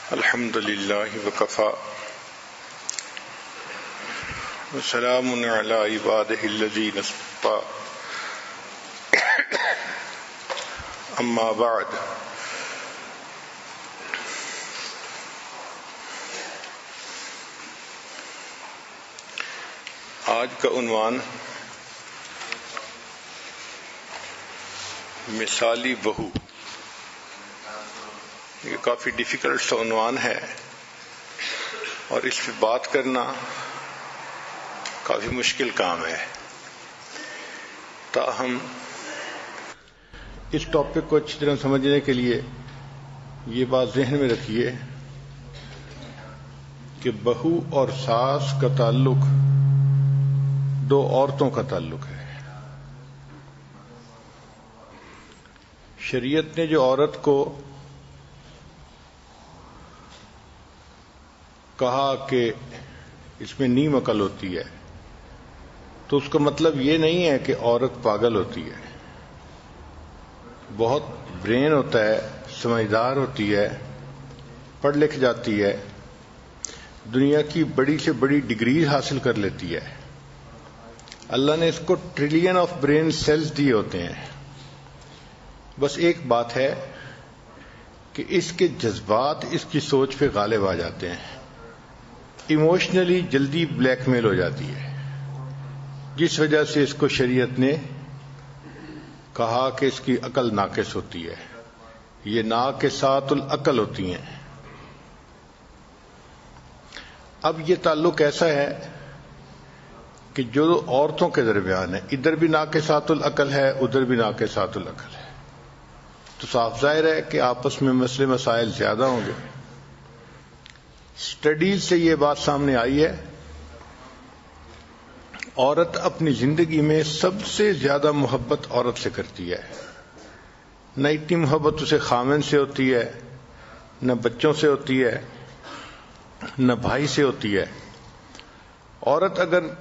الحمد للہ وکفا وسلام علی عبادہ الذین اصطفى اما بعد آج کا عنوان مثالی بہو. یہ کافی ڈیفیکلٹ سا عنوان ہے اور اس پہ بات کرنا کافی مشکل کام ہے. تاہم اس ٹاپک کو اچھی طرح سمجھنے کے لیے یہ بات ذہن میں رکھیے کہ بہو اور ساس کا تعلق دو عورتوں کا تعلق ہے. شریعت نے جو عورت کو کہا کہ اس میں نیم عقل ہوتی ہے تو اس کا مطلب یہ نہیں ہے کہ عورت پاگل ہوتی ہے. بہت برین ہوتا ہے، سمجھدار ہوتی ہے، پڑھ لکھ جاتی ہے، دنیا کی بڑی سے بڑی ڈگریز حاصل کر لیتی ہے. اللہ نے اس کو ٹریلین آف برین سیلز دیے ہوتے ہیں. بس ایک بات ہے کہ اس کے جذبات اس کی سوچ پہ غالب آ جاتے ہیں. ایموشنلی جلدی بلیک میل ہو جاتی ہے، جس وجہ سے اس کو شریعت نے کہا کہ اس کی عقل ناقص ہوتی ہے. یہ ناقصات العقل ہوتی ہیں. اب یہ تعلق ایسا ہے کہ جو عورتوں کے درمیان ہے، ادھر بھی ناقصات العقل ہے، ادھر بھی ناقصات العقل ہے، تو صاف ظاہر ہے کہ آپس میں مسئلے مسائل زیادہ ہوں گے. اسٹڈیز سے یہ بات سامنے آئی ہے، عورت اپنی زندگی میں سب سے زیادہ محبت عورت سے کرتی ہے. نہ اتنی محبت اسے خامن سے ہوتی ہے، نہ بچوں سے ہوتی ہے، نہ بھائی سے ہوتی ہے. عورت اگر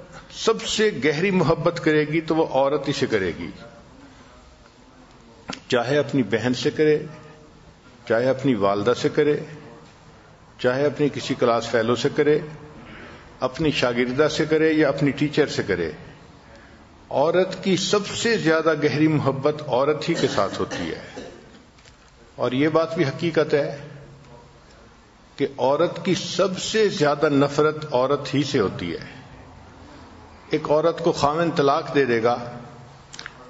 سب سے گہری محبت کرے گی تو وہ عورت ہی سے کرے گی، چاہے اپنی بہن سے کرے، چاہے اپنی والدہ سے کرے، چاہے اپنی کسی کلاس فیلو سے کرے، اپنی شاگردہ سے کرے یا اپنی ٹیچر سے کرے. عورت کی سب سے زیادہ گہری محبت عورت ہی کے ساتھ ہوتی ہے. اور یہ بات بھی حقیقت ہے کہ عورت کی سب سے زیادہ نفرت عورت ہی سے ہوتی ہے. ایک عورت کو خاوند طلاق دے دے گا،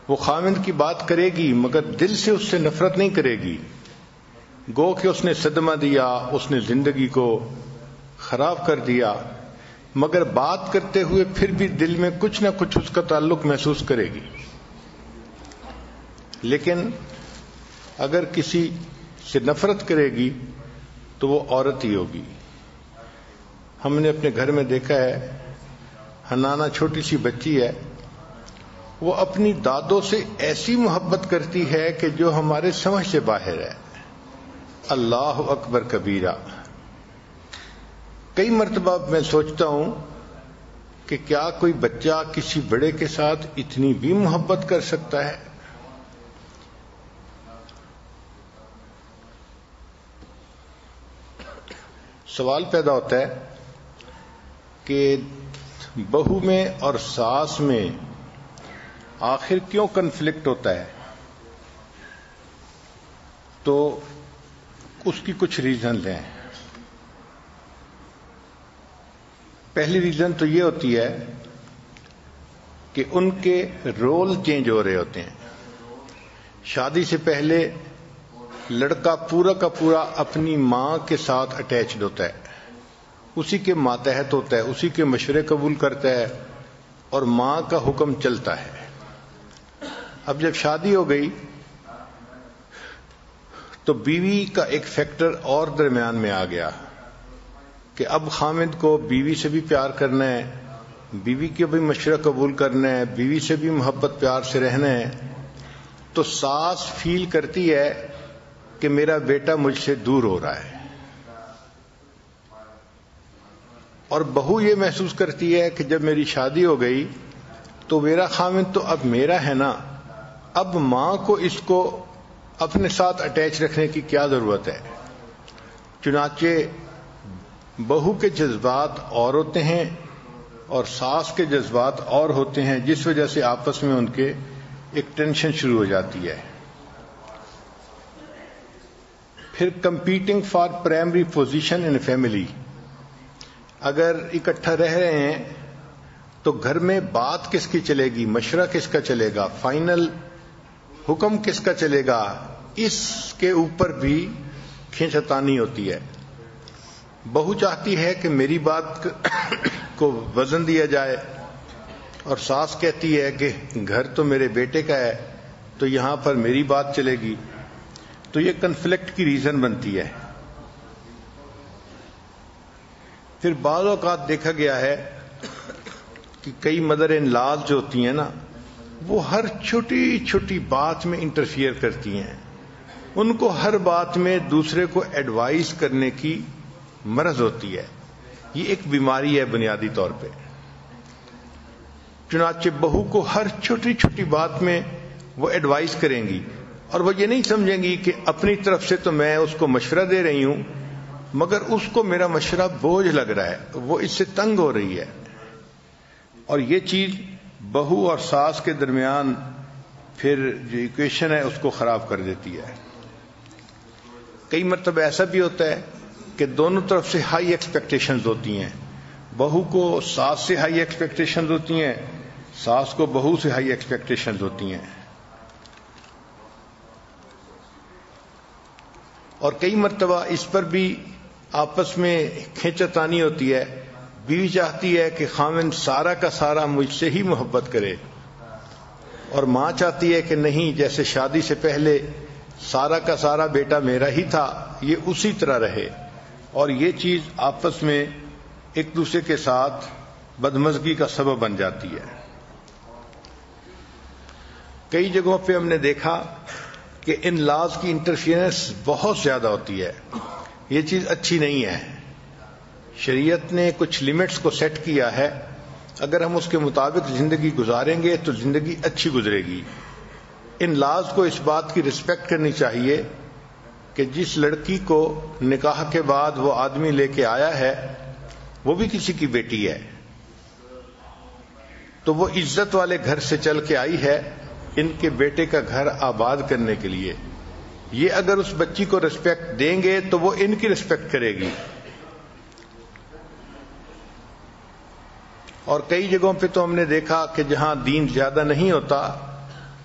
وہ خاوند کی بات کرے گی مگر دل سے اس سے نفرت نہیں کرے گی. گو کہ اس نے صدمہ دیا، اس نے زندگی کو خراب کر دیا، مگر بات کرتے ہوئے پھر بھی دل میں کچھ نہ کچھ اس کا تعلق محسوس کرے گی. لیکن اگر کسی سے نفرت کرے گی تو وہ عورت ہی ہوگی. ہم نے اپنے گھر میں دیکھا ہے، حنانہ چھوٹی سی بچی ہے، وہ اپنی دادوں سے ایسی محبت کرتی ہے کہ جو ہمارے سمجھ سے باہر ہے. اللہ اکبر کبیرہ. کئی مرتبہ میں سوچتا ہوں کہ کیا کوئی بچہ کسی بڑے کے ساتھ اتنی بھی محبت کر سکتا ہے؟ سوال پیدا ہوتا ہے کہ بہو میں اور ساس میں آخر کیوں کنفلکٹ ہوتا ہے؟ تو اس کی کچھ ریزن ہیں. پہلی ریزن تو یہ ہوتی ہے کہ ان کے رول چینج ہو رہے ہوتے ہیں. شادی سے پہلے لڑکا پورا کا پورا اپنی ماں کے ساتھ اٹیچڈ ہوتا ہے، اسی کے ماتحت ہوتا ہے، اسی کے مشورے قبول کرتا ہے اور ماں کا حکم چلتا ہے. اب جب شادی ہو گئی تو بیوی کا ایک فیکٹر اور درمیان میں آ گیا کہ اب خامد کو بیوی سے بھی پیار کرنا ہے، بیوی کے بھی مشورہ قبول کرنا ہے، بیوی سے بھی محبت پیار سے رہنا ہے. تو ساس فیل کرتی ہے کہ میرا بیٹا مجھ سے دور ہو رہا ہے، اور بہو یہ محسوس کرتی ہے کہ جب میری شادی ہو گئی تو میرا خامد تو اب میرا ہے نا، اب ماں کو اس کو اپنے ساتھ اٹیچ رکھنے کی کیا ضرورت ہے. چنانچہ بہو کے جذبات اور ہوتے ہیں اور ساس کے جذبات اور ہوتے ہیں، جس وجہ سے آپس میں ان کے ایک ٹینشن شروع ہو جاتی ہے۔ پھر competing for primary position in family, اگر اکٹھا رہ رہے ہیں تو گھر میں بات کس کی چلے گی، مشورہ کس کا چلے گا، فائنل حکم کس کا چلے گا، اس کے اوپر بھی کھینچتانی ہوتی ہے۔ بہو چاہتی ہے کہ میری بات کو وزن دیا جائے اور ساس کہتی ہے کہ گھر تو میرے بیٹے کا ہے تو یہاں پر میری بات چلے گی، تو یہ کنفلکٹ کی ریزن بنتی ہے۔ پھر بعض اوقات دیکھا گیا ہے کہ کئی مدر ان لاز جو ہوتی ہیں نا، وہ ہر چھوٹی چھوٹی بات میں انٹرفیئر کرتی ہیں، ان کو ہر بات میں دوسرے کو ایڈوائز کرنے کی مرض ہوتی ہے۔ یہ ایک بیماری ہے بنیادی طور پہ۔ چنانچہ بہو کو ہر چھوٹی چھوٹی بات میں وہ ایڈوائز کریں گی اور وہ یہ نہیں سمجھیں گی کہ اپنی طرف سے تو میں اس کو مشورہ دے رہی ہوں، مگر اس کو میرا مشورہ بوجھ لگ رہا ہے، وہ اس سے تنگ ہو رہی ہے، اور یہ چیز بہو اور ساس کے درمیان پھر جو ایکویشن ہے اس کو خراب کر دیتی ہے۔ کئی مرتبہ ایسا بھی ہوتا ہے کہ دونوں طرف سے ہائی ایکسپیکٹیشنز ہوتی ہیں، بہو کو ساس سے ہائی ایکسپیکٹیشنز ہوتی ہیں، ساس کو بہو سے ہائی ایکسپیکٹیشنز ہوتی ہیں، اور کئی مرتبہ اس پر بھی آپس میں کھینچتانی ہوتی ہے۔ بیوی چاہتی ہے کہ خاوند سارا کا سارا مجھ سے ہی محبت کرے، اور ماں چاہتی ہے کہ نہیں، جیسے شادی سے پہلے سارا کا سارا بیٹا میرا ہی تھا، یہ اسی طرح رہے، اور یہ چیز آپس میں ایک دوسرے کے ساتھ بدمزگی کا سبب بن جاتی ہے۔ کئی جگہوں پہ ہم نے دیکھا کہ ان لاز کی انٹرفیئرنس بہت زیادہ ہوتی ہے، یہ چیز اچھی نہیں ہے۔ شریعت نے کچھ لمٹس کو سیٹ کیا ہے، اگر ہم اس کے مطابق زندگی گزاریں گے تو زندگی اچھی گزرے گی۔ ان لاز کو اس بات کی رسپیکٹ کرنی چاہیے کہ جس لڑکی کو نکاح کے بعد وہ آدمی لے کے آیا ہے وہ بھی کسی کی بیٹی ہے، تو وہ عزت والے گھر سے چل کے آئی ہے ان کے بیٹے کا گھر آباد کرنے کے لیے۔ یہ اگر اس بچی کو رسپیکٹ دیں گے تو وہ ان کی رسپیکٹ کرے گی۔ اور کئی جگہوں پہ تو ہم نے دیکھا کہ جہاں دین زیادہ نہیں ہوتا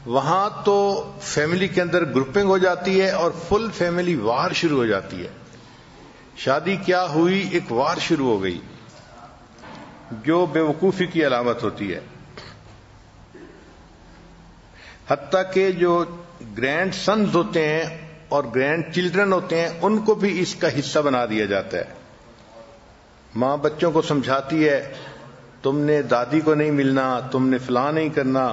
وہاں تو فیملی کے اندر گروپنگ ہو جاتی ہے اور فل فیملی وار شروع ہو جاتی ہے۔ شادی کیا ہوئی، ایک وار شروع ہو گئی، جو بے وقوفی کی علامت ہوتی ہے۔ حتیٰ کہ جو گرینڈ سنز ہوتے ہیں اور گرینڈ چلڈرن ہوتے ہیں ان کو بھی اس کا حصہ بنا دیا جاتا ہے۔ ماں بچوں کو سمجھاتی ہے تم نے دادی کو نہیں ملنا، تم نے فلاں نہیں کرنا۔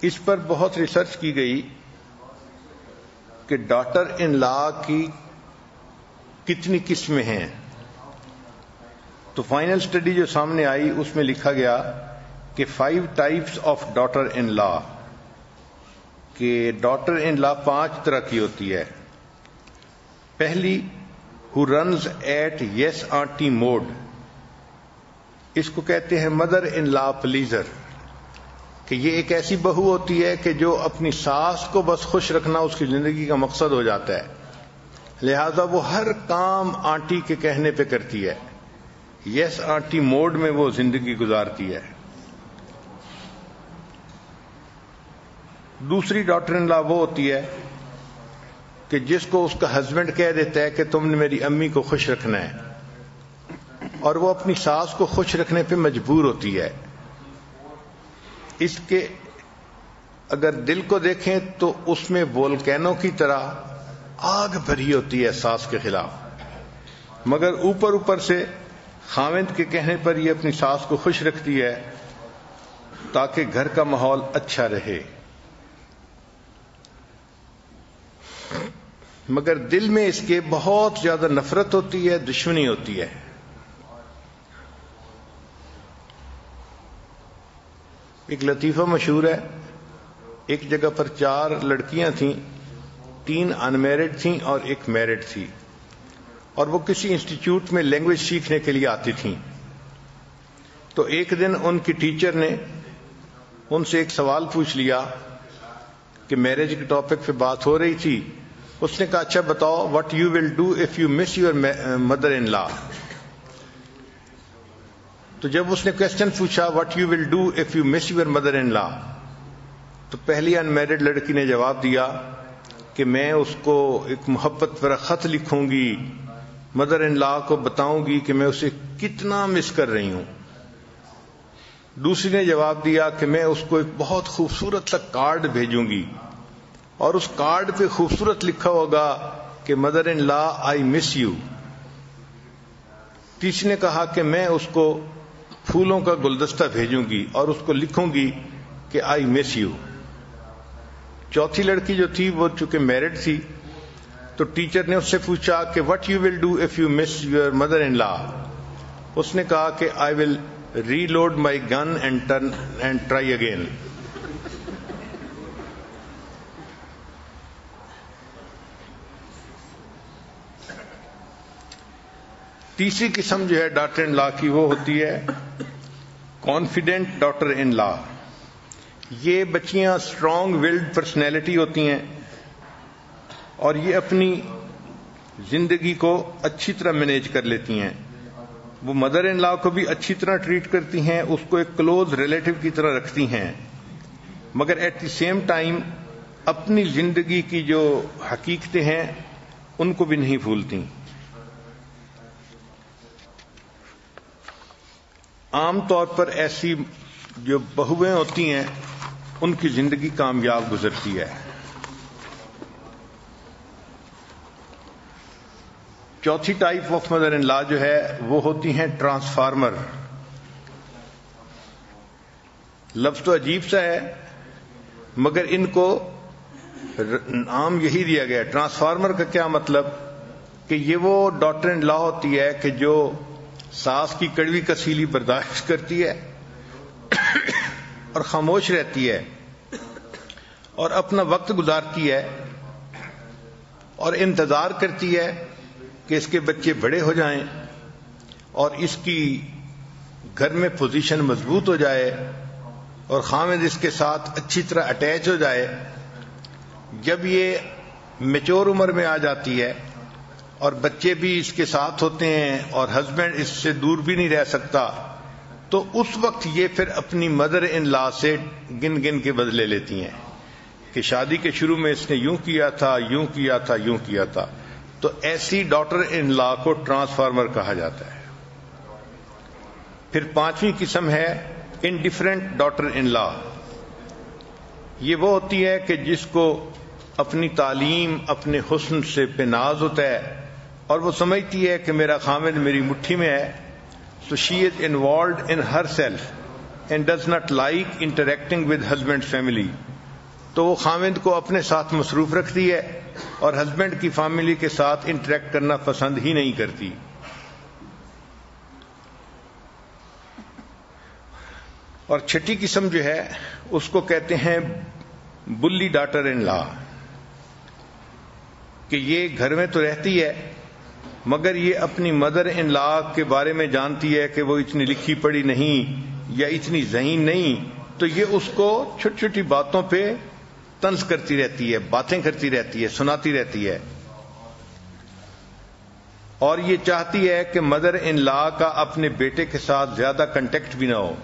اس پر بہت ریسرچ کی گئی کہ ڈاٹر ان لا کی کتنی قسمیں ہیں، تو فائنل سٹڈی جو سامنے آئی اس میں لکھا گیا کہ 5 ٹائپس آف ڈاٹر ان لا، کہ ڈاٹر ان لا 5 طرح کی ہوتی ہے۔ پہلی who runs at yes auntie mode، اس کو کہتے ہیں مدر ان لا پلیزر، کہ یہ ایک ایسی بہو ہوتی ہے کہ جو اپنی ساس کو بس خوش رکھنا اس کی زندگی کا مقصد ہو جاتا ہے، لہذا وہ ہر کام آنٹی کے کہنے پہ کرتی ہے، یس آنٹی موڈ میں وہ زندگی گزارتی ہے۔ دوسری ڈاٹر ان لا وہ ہوتی ہے کہ جس کو اس کا ہسبینڈ کہہ دیتا ہے کہ تم نے میری امی کو خوش رکھنا ہے، اور وہ اپنی ساس کو خوش رکھنے پہ مجبور ہوتی ہے۔ اس کے اگر دل کو دیکھیں تو اس میں وولکینو کی طرح آگ بھری ہوتی ہے ساس کے خلاف، مگر اوپر اوپر سے خاوند کے کہنے پر یہ اپنی ساس کو خوش رکھتی ہے تاکہ گھر کا ماحول اچھا رہے، مگر دل میں اس کے بہت زیادہ نفرت ہوتی ہے، دشمنی ہوتی ہے۔ ایک لطیفہ مشہور ہے، ایک جگہ پر 4 لڑکیاں تھیں، 3 ان میرڈ تھیں اور 1 میرڈ تھی، اور وہ کسی انسٹیٹیوٹ میں لینگویج سیکھنے کے لیے آتی تھیں۔ تو ایک دن ان کی ٹیچر نے ان سے ایک سوال پوچھ لیا کہ میرج کے ٹاپک پہ بات ہو رہی تھی۔ اس نے کہا اچھا بتاؤ what you will do if you miss your mother in law۔ تو جب اس نے کوشچن پوچھا what you will do if you miss your mother in law، تو پہلی ان میرڈ لڑکی نے جواب دیا کہ میں اس کو ایک محبت پر خط لکھوں گی، مدر ان لا کو بتاؤں گی کہ میں اسے کتنا مس کر رہی ہوں۔ دوسری نے جواب دیا کہ میں اس کو ایک بہت خوبصورت سا کارڈ بھیجوں گی، اور اس کارڈ پہ خوبصورت لکھا ہوگا کہ mother in law I miss you. تیسری نے کہا کہ میں اس کو پھولوں کا گلدستہ بھیجوں گی اور اس کو لکھوں گی کہ آئی مس یو۔ چوتھی لڑکی جو تھی وہ چونکہ میرڈ تھی، تو ٹیچر نے اس سے پوچھا کہ what you will do if you miss your mother in law. اس نے کہا کہ I will reload my gun and try again. تیسری قسم جو ہے ڈاٹر ان لا کی وہ ہوتی ہے کانفیڈنٹ ڈاٹر ان لا۔ یہ بچیاں اسٹرانگ ولڈ پرسنالٹی ہوتی ہیں، اور یہ اپنی زندگی کو اچھی طرح مینیج کر لیتی ہیں۔ وہ مدر ان لا کو بھی اچھی طرح ٹریٹ کرتی ہیں، اس کو ایک کلوز ریلیٹو کی طرح رکھتی ہیں، مگر ایٹ دی سیم ٹائم اپنی زندگی کی جو حقیقتیں ہیں ان کو بھی نہیں بھولتی۔ عام طور پر ایسی جو بہویں ہوتی ہیں ان کی زندگی کامیاب گزرتی ہے۔ چوتھی ٹائپ آف مدر ان لا جو ہے وہ ہوتی ہیں ٹرانسفارمر۔ لفظ تو عجیب سا ہے مگر ان کو نام یہی دیا گیا۔ ٹرانسفارمر کا کیا مطلب کہ یہ وہ ڈاٹر ان لا ہوتی ہے کہ جو ساس کی کڑوی کسیلی برداشت کرتی ہے اور خاموش رہتی ہے اور اپنا وقت گزارتی ہے اور انتظار کرتی ہے کہ اس کے بچے بڑے ہو جائیں اور اس کی گھر میں پوزیشن مضبوط ہو جائے اور خاوند اس کے ساتھ اچھی طرح اٹیچ ہو جائے۔ جب یہ میچور عمر میں آ جاتی ہے اور بچے بھی اس کے ساتھ ہوتے ہیں اور ہسبینڈ اس سے دور بھی نہیں رہ سکتا، تو اس وقت یہ پھر اپنی مدر ان لا سے گن گن کے بدلے لیتی ہیں کہ شادی کے شروع میں اس نے یوں کیا تھا، یوں کیا تھا، یوں کیا تھا۔ تو ایسی ڈاٹر ان لا کو ٹرانسفارمر کہا جاتا ہے۔ پھر پانچویں قسم ہے انڈیفرنٹ ڈاٹر ان لا۔ یہ وہ ہوتی ہے کہ جس کو اپنی تعلیم، اپنے حسن سے پہ ناز ہوتا ہے اور وہ سمجھتی ہے کہ میرا خامد میری مٹھی میں ہے، so she is involved in herself and does not like interacting with husband's family۔ تو وہ خامد کو اپنے ساتھ مصروف رکھتی ہے اور ہسبینڈ کی فیملی کے ساتھ انٹریکٹ کرنا پسند ہی نہیں کرتی۔ اور چھٹی قسم جو ہے اس کو کہتے ہیں بلی ڈاٹر ان لا، کہ یہ گھر میں تو رہتی ہے مگر یہ اپنی مدر ان لا کے بارے میں جانتی ہے کہ وہ اتنی لکھی پڑھی نہیں یا اتنی ذہین نہیں، تو یہ اس کو چھوٹی چھوٹی باتوں پہ طنز کرتی رہتی ہے، باتیں کرتی رہتی ہے، سناتی رہتی ہے، اور یہ چاہتی ہے کہ مدر ان لا کا اپنے بیٹے کے ساتھ زیادہ کنٹیکٹ بھی نہ ہو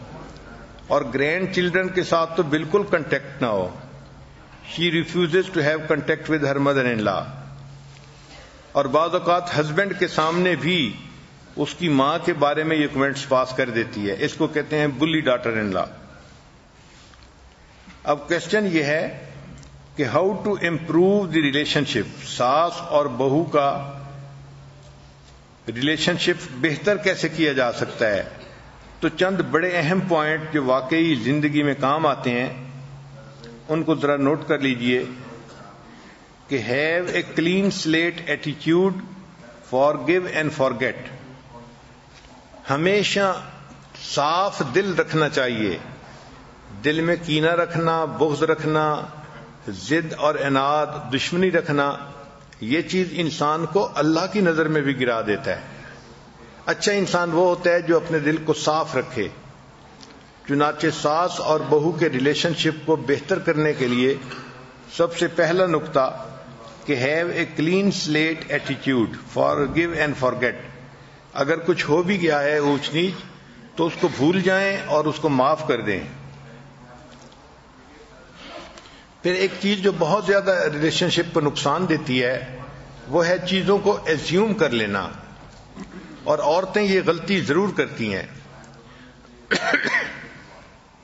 اور گرینڈ چلڈرن کے ساتھ تو بالکل کنٹیکٹ نہ ہو۔ She refuses to have contact with her mother-in-law۔ اور بعض اوقات ہسبینڈ کے سامنے بھی اس کی ماں کے بارے میں یہ کمنٹس پاس کر دیتی ہے۔ اس کو کہتے ہیں بلی ڈاٹر ان لا۔ اب کوشچن یہ ہے کہ how to improve the relationship, ساس اور بہو کا ریلیشن شپ بہتر کیسے کیا جا سکتا ہے؟ تو چند بڑے اہم پوائنٹ جو واقعی زندگی میں کام آتے ہیں ان کو ذرا نوٹ کر لیجئے کہ have a clean slate attitude, forgive and forget. ہمیشہ صاف دل رکھنا چاہیے، دل میں کینہ رکھنا، بغض رکھنا، ضد اور عناد، دشمنی رکھنا، یہ چیز انسان کو اللہ کی نظر میں بھی گرا دیتا ہے۔ اچھا انسان وہ ہوتا ہے جو اپنے دل کو صاف رکھے۔ چنانچہ ساس اور بہو کے ریلیشن شپ کو بہتر کرنے کے لیے سب سے پہلا نقطہ کہ have a clean slate attitude, forgive and forget. اگر کچھ ہو بھی گیا ہے اونچ نیچ تو اس کو بھول جائیں اور اس کو معاف کر دیں۔ پھر ایک چیز جو بہت زیادہ ریلیشن شپ کو نقصان دیتی ہے وہ ہے چیزوں کو ایزیوم کر لینا، اور عورتیں یہ غلطی ضرور کرتی ہیں۔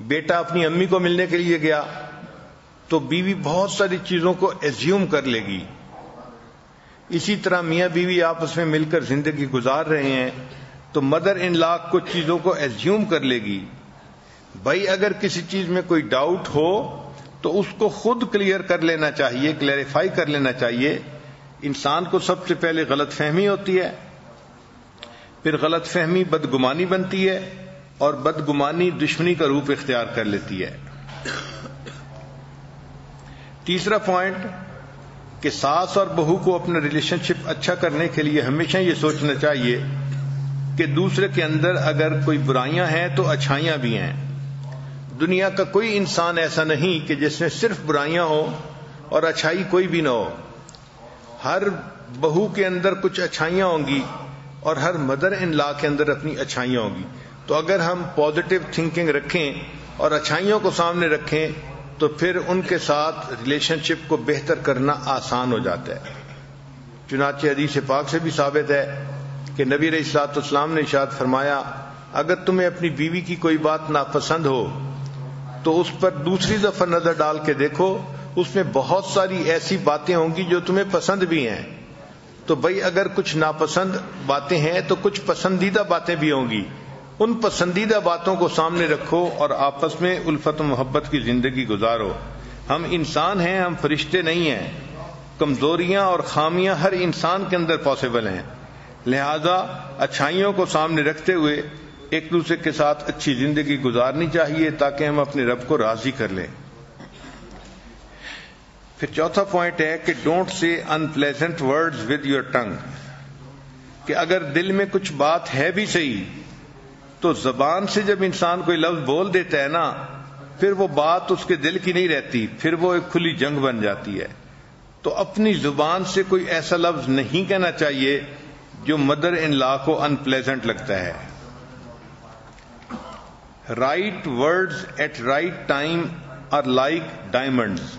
بیٹا اپنی امی کو ملنے کے لیے گیا تو بیوی بہت ساری چیزوں کو ایزیوم کر لے گی۔ اسی طرح میاں بیوی آپس میں مل کر زندگی گزار رہے ہیں تو مدر ان لا کچھ چیزوں کو ایزیوم کر لے گی۔ بھائی اگر کسی چیز میں کوئی ڈاؤٹ ہو تو اس کو خود کلیئر کر لینا چاہیے، کلیریفائی کر لینا چاہیے۔ انسان کو سب سے پہلے غلط فہمی ہوتی ہے، پھر غلط فہمی بدگمانی بنتی ہے، اور بدگمانی دشمنی کا روپ اختیار کر لیتی ہے۔ تیسرا پوائنٹ کہ ساس اور بہو کو اپنا ریلیشن شپ اچھا کرنے کے لیے ہمیشہ یہ سوچنا چاہیے کہ دوسرے کے اندر اگر کوئی برائیاں ہیں تو اچھائیاں بھی ہیں۔ دنیا کا کوئی انسان ایسا نہیں کہ جس میں صرف برائیاں ہوں اور اچھائی کوئی بھی نہ ہو۔ ہر بہو کے اندر کچھ اچھائیاں ہوں گی اور ہر مدر ان لا کے اندر اپنی اچھائیاں ہوں گی۔ تو اگر ہم پازیٹو تھنکنگ رکھیں اور اچھائیوں کو سامنے رکھیں تو پھر ان کے ساتھ ریلیشن شپ کو بہتر کرنا آسان ہو جاتا ہے۔ چنانچہ حدیث پاک سے بھی ثابت ہے کہ نبی علیہ الصلوۃ والسلام نے ارشاد فرمایا، اگر تمہیں اپنی بیوی کی کوئی بات ناپسند ہو تو اس پر دوسری دفعہ نظر ڈال کے دیکھو، اس میں بہت ساری ایسی باتیں ہوں گی جو تمہیں پسند بھی ہیں۔ تو بھئی اگر کچھ ناپسند باتیں ہیں تو کچھ پسندیدہ باتیں بھی ہوں گی، ان پسندیدہ باتوں کو سامنے رکھو اور آپس میں الفت و محبت کی زندگی گزارو۔ ہم انسان ہیں، ہم فرشتے نہیں ہیں۔ کمزوریاں اور خامیاں ہر انسان کے اندر پاسبل ہیں، لہذا اچھائیوں کو سامنے رکھتے ہوئے ایک دوسرے کے ساتھ اچھی زندگی گزارنی چاہیے تاکہ ہم اپنے رب کو راضی کر لیں۔ پھر چوتھا پوائنٹ ہے کہ don't say unpleasant words with your tongue, کہ اگر دل میں کچھ بات ہے بھی صحیح تو زبان سے جب انسان کوئی لفظ بول دیتا ہے نا، پھر وہ بات اس کے دل کی نہیں رہتی، پھر وہ ایک کھلی جنگ بن جاتی ہے۔ تو اپنی زبان سے کوئی ایسا لفظ نہیں کہنا چاہیے جو مدر ان لا کو ان پلیزنٹ لگتا ہے۔ Right words at right time are like diamonds,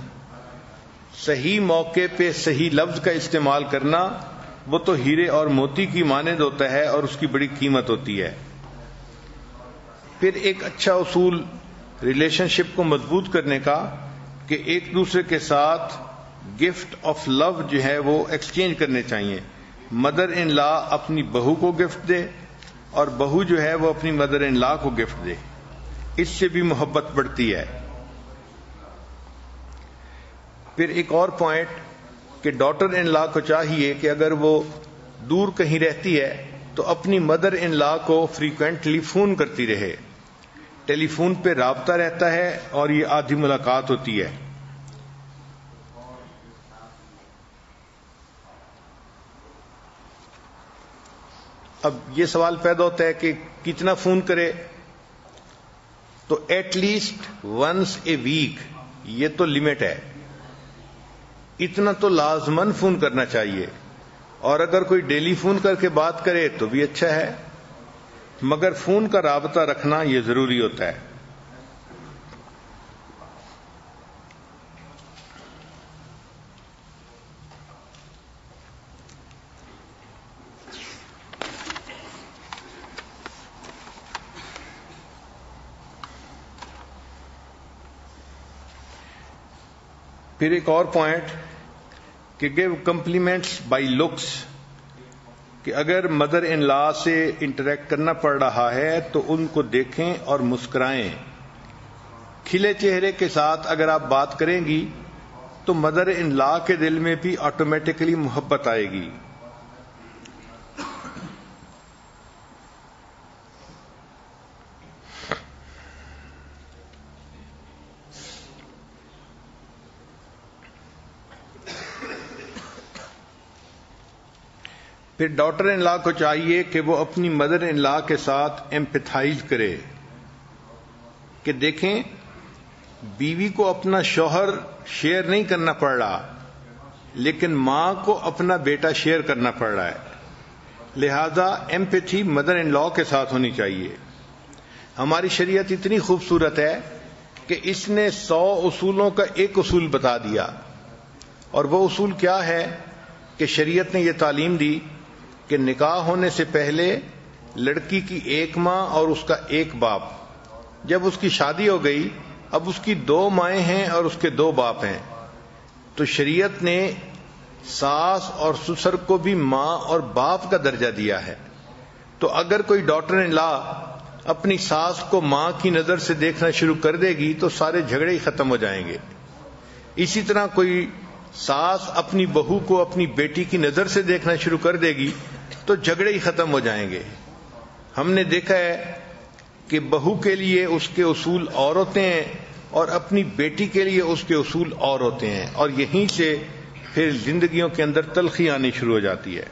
صحیح موقع پہ صحیح لفظ کا استعمال کرنا وہ تو ہیرے اور موتی کی مانند ہوتا ہے اور اس کی بڑی قیمت ہوتی ہے۔ پھر ایک اچھا اصول ریلیشن شپ کو مضبوط کرنے کا کہ ایک دوسرے کے ساتھ گفٹ آف لو جو ہے وہ ایکسچینج کرنے چاہیے۔ مدر ان لا اپنی بہو کو گفٹ دے اور بہو جو ہے وہ اپنی مدر ان لا کو گفٹ دے، اس سے بھی محبت بڑھتی ہے۔ پھر ایک اور پوائنٹ کہ ڈاٹر ان لا کو چاہیے کہ اگر وہ دور کہیں رہتی ہے تو اپنی مدر ان لا کو فریکوینٹلی فون کرتی رہے۔ ٹیلی فون پہ رابطہ رہتا ہے اور یہ آدھی ملاقات ہوتی ہے۔ اب یہ سوال پیدا ہوتا ہے کہ کتنا فون کرے، تو at least once a week, یہ تو لمٹ ہے، اتنا تو لازماً فون کرنا چاہیے۔ اور اگر کوئی ڈیلی فون کر کے بات کرے تو بھی اچھا ہے، مگر فون کا رابطہ رکھنا یہ ضروری ہوتا ہے۔ پھر ایک اور پوائنٹ کہ گیو کمپلیمنٹس بائی لکس، کہ اگر مدر ان لا سے انٹریکٹ کرنا پڑ رہا ہے تو ان کو دیکھیں اور مسکرائیں۔ کھلے چہرے کے ساتھ اگر آپ بات کریں گی تو مدر ان لا کے دل میں بھی آٹومیٹکلی محبت آئے گی۔ پھر ڈاٹر ان لا کو چاہیے کہ وہ اپنی مدر ان لا کے ساتھ ایمپیتھائز کرے کہ دیکھیں بیوی کو اپنا شوہر شیئر نہیں کرنا پڑ رہا، لیکن ماں کو اپنا بیٹا شیئر کرنا پڑ رہا ہے، لہذا ایمپیتھی مدر ان لا کے ساتھ ہونی چاہیے۔ ہماری شریعت اتنی خوبصورت ہے کہ اس نے 100 اصولوں کا ایک اصول بتا دیا، اور وہ اصول کیا ہے کہ شریعت نے یہ تعلیم دی کہ نکاح ہونے سے پہلے لڑکی کی ایک ماں اور اس کا ایک باپ، جب اس کی شادی ہو گئی اب اس کی 2 مائیں ہیں اور اس کے 2 باپ ہیں، تو شریعت نے ساس اور سسر کو بھی ماں اور باپ کا درجہ دیا ہے۔ تو اگر کوئی ڈاٹر ان لا اپنی ساس کو ماں کی نظر سے دیکھنا شروع کر دے گی تو سارے جھگڑے ہی ختم ہو جائیں گے۔ اسی طرح کوئی ساس اپنی بہو کو اپنی بیٹی کی نظر سے دیکھنا شروع کر دے گی تو جھگڑے ہی ختم ہو جائیں گے۔ ہم نے دیکھا ہے کہ بہو کے لیے اس کے اصول اور ہوتے ہیں اور اپنی بیٹی کے لیے اس کے اصول اور ہوتے ہیں، اور یہیں سے پھر زندگیوں کے اندر تلخی آنی شروع ہو جاتی ہے۔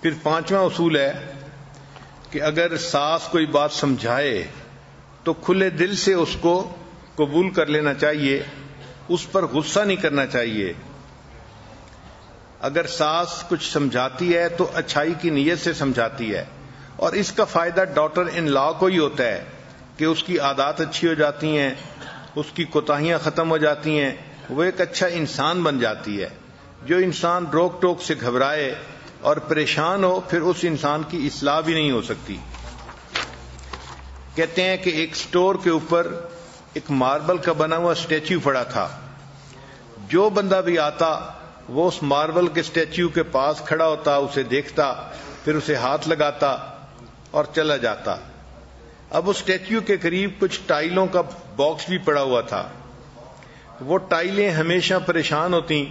پھر 5واں اصول ہے کہ اگر ساس کوئی بات سمجھائے تو کھلے دل سے اس کو قبول کر لینا چاہیے، اس پر غصہ نہیں کرنا چاہیے۔ اگر ساس کچھ سمجھاتی ہے تو اچھائی کی نیت سے سمجھاتی ہے، اور اس کا فائدہ ڈاٹر ان لا کو ہی ہوتا ہے کہ اس کی عادات اچھی ہو جاتی ہیں، اس کی کوتاہیاں ختم ہو جاتی ہیں، وہ ایک اچھا انسان بن جاتی ہے۔ جو انسان روک ٹوک سے گھبرائے اور پریشان ہو پھر اس انسان کی اصلاح بھی نہیں ہو سکتی۔ کہتے ہیں کہ ایک سٹور کے اوپر ایک ماربل کا بنا ہوا اسٹیچو پڑا تھا، جو بندہ بھی آتا وہ اس ماربل کے اسٹیچو کے پاس کھڑا ہوتا، اسے دیکھتا، پھر اسے ہاتھ لگاتا اور چلا جاتا۔ اب اس اسٹیچو کے قریب کچھ ٹائلوں کا باکس بھی پڑا ہوا تھا۔ وہ ٹائلیں ہمیشہ پریشان ہوتی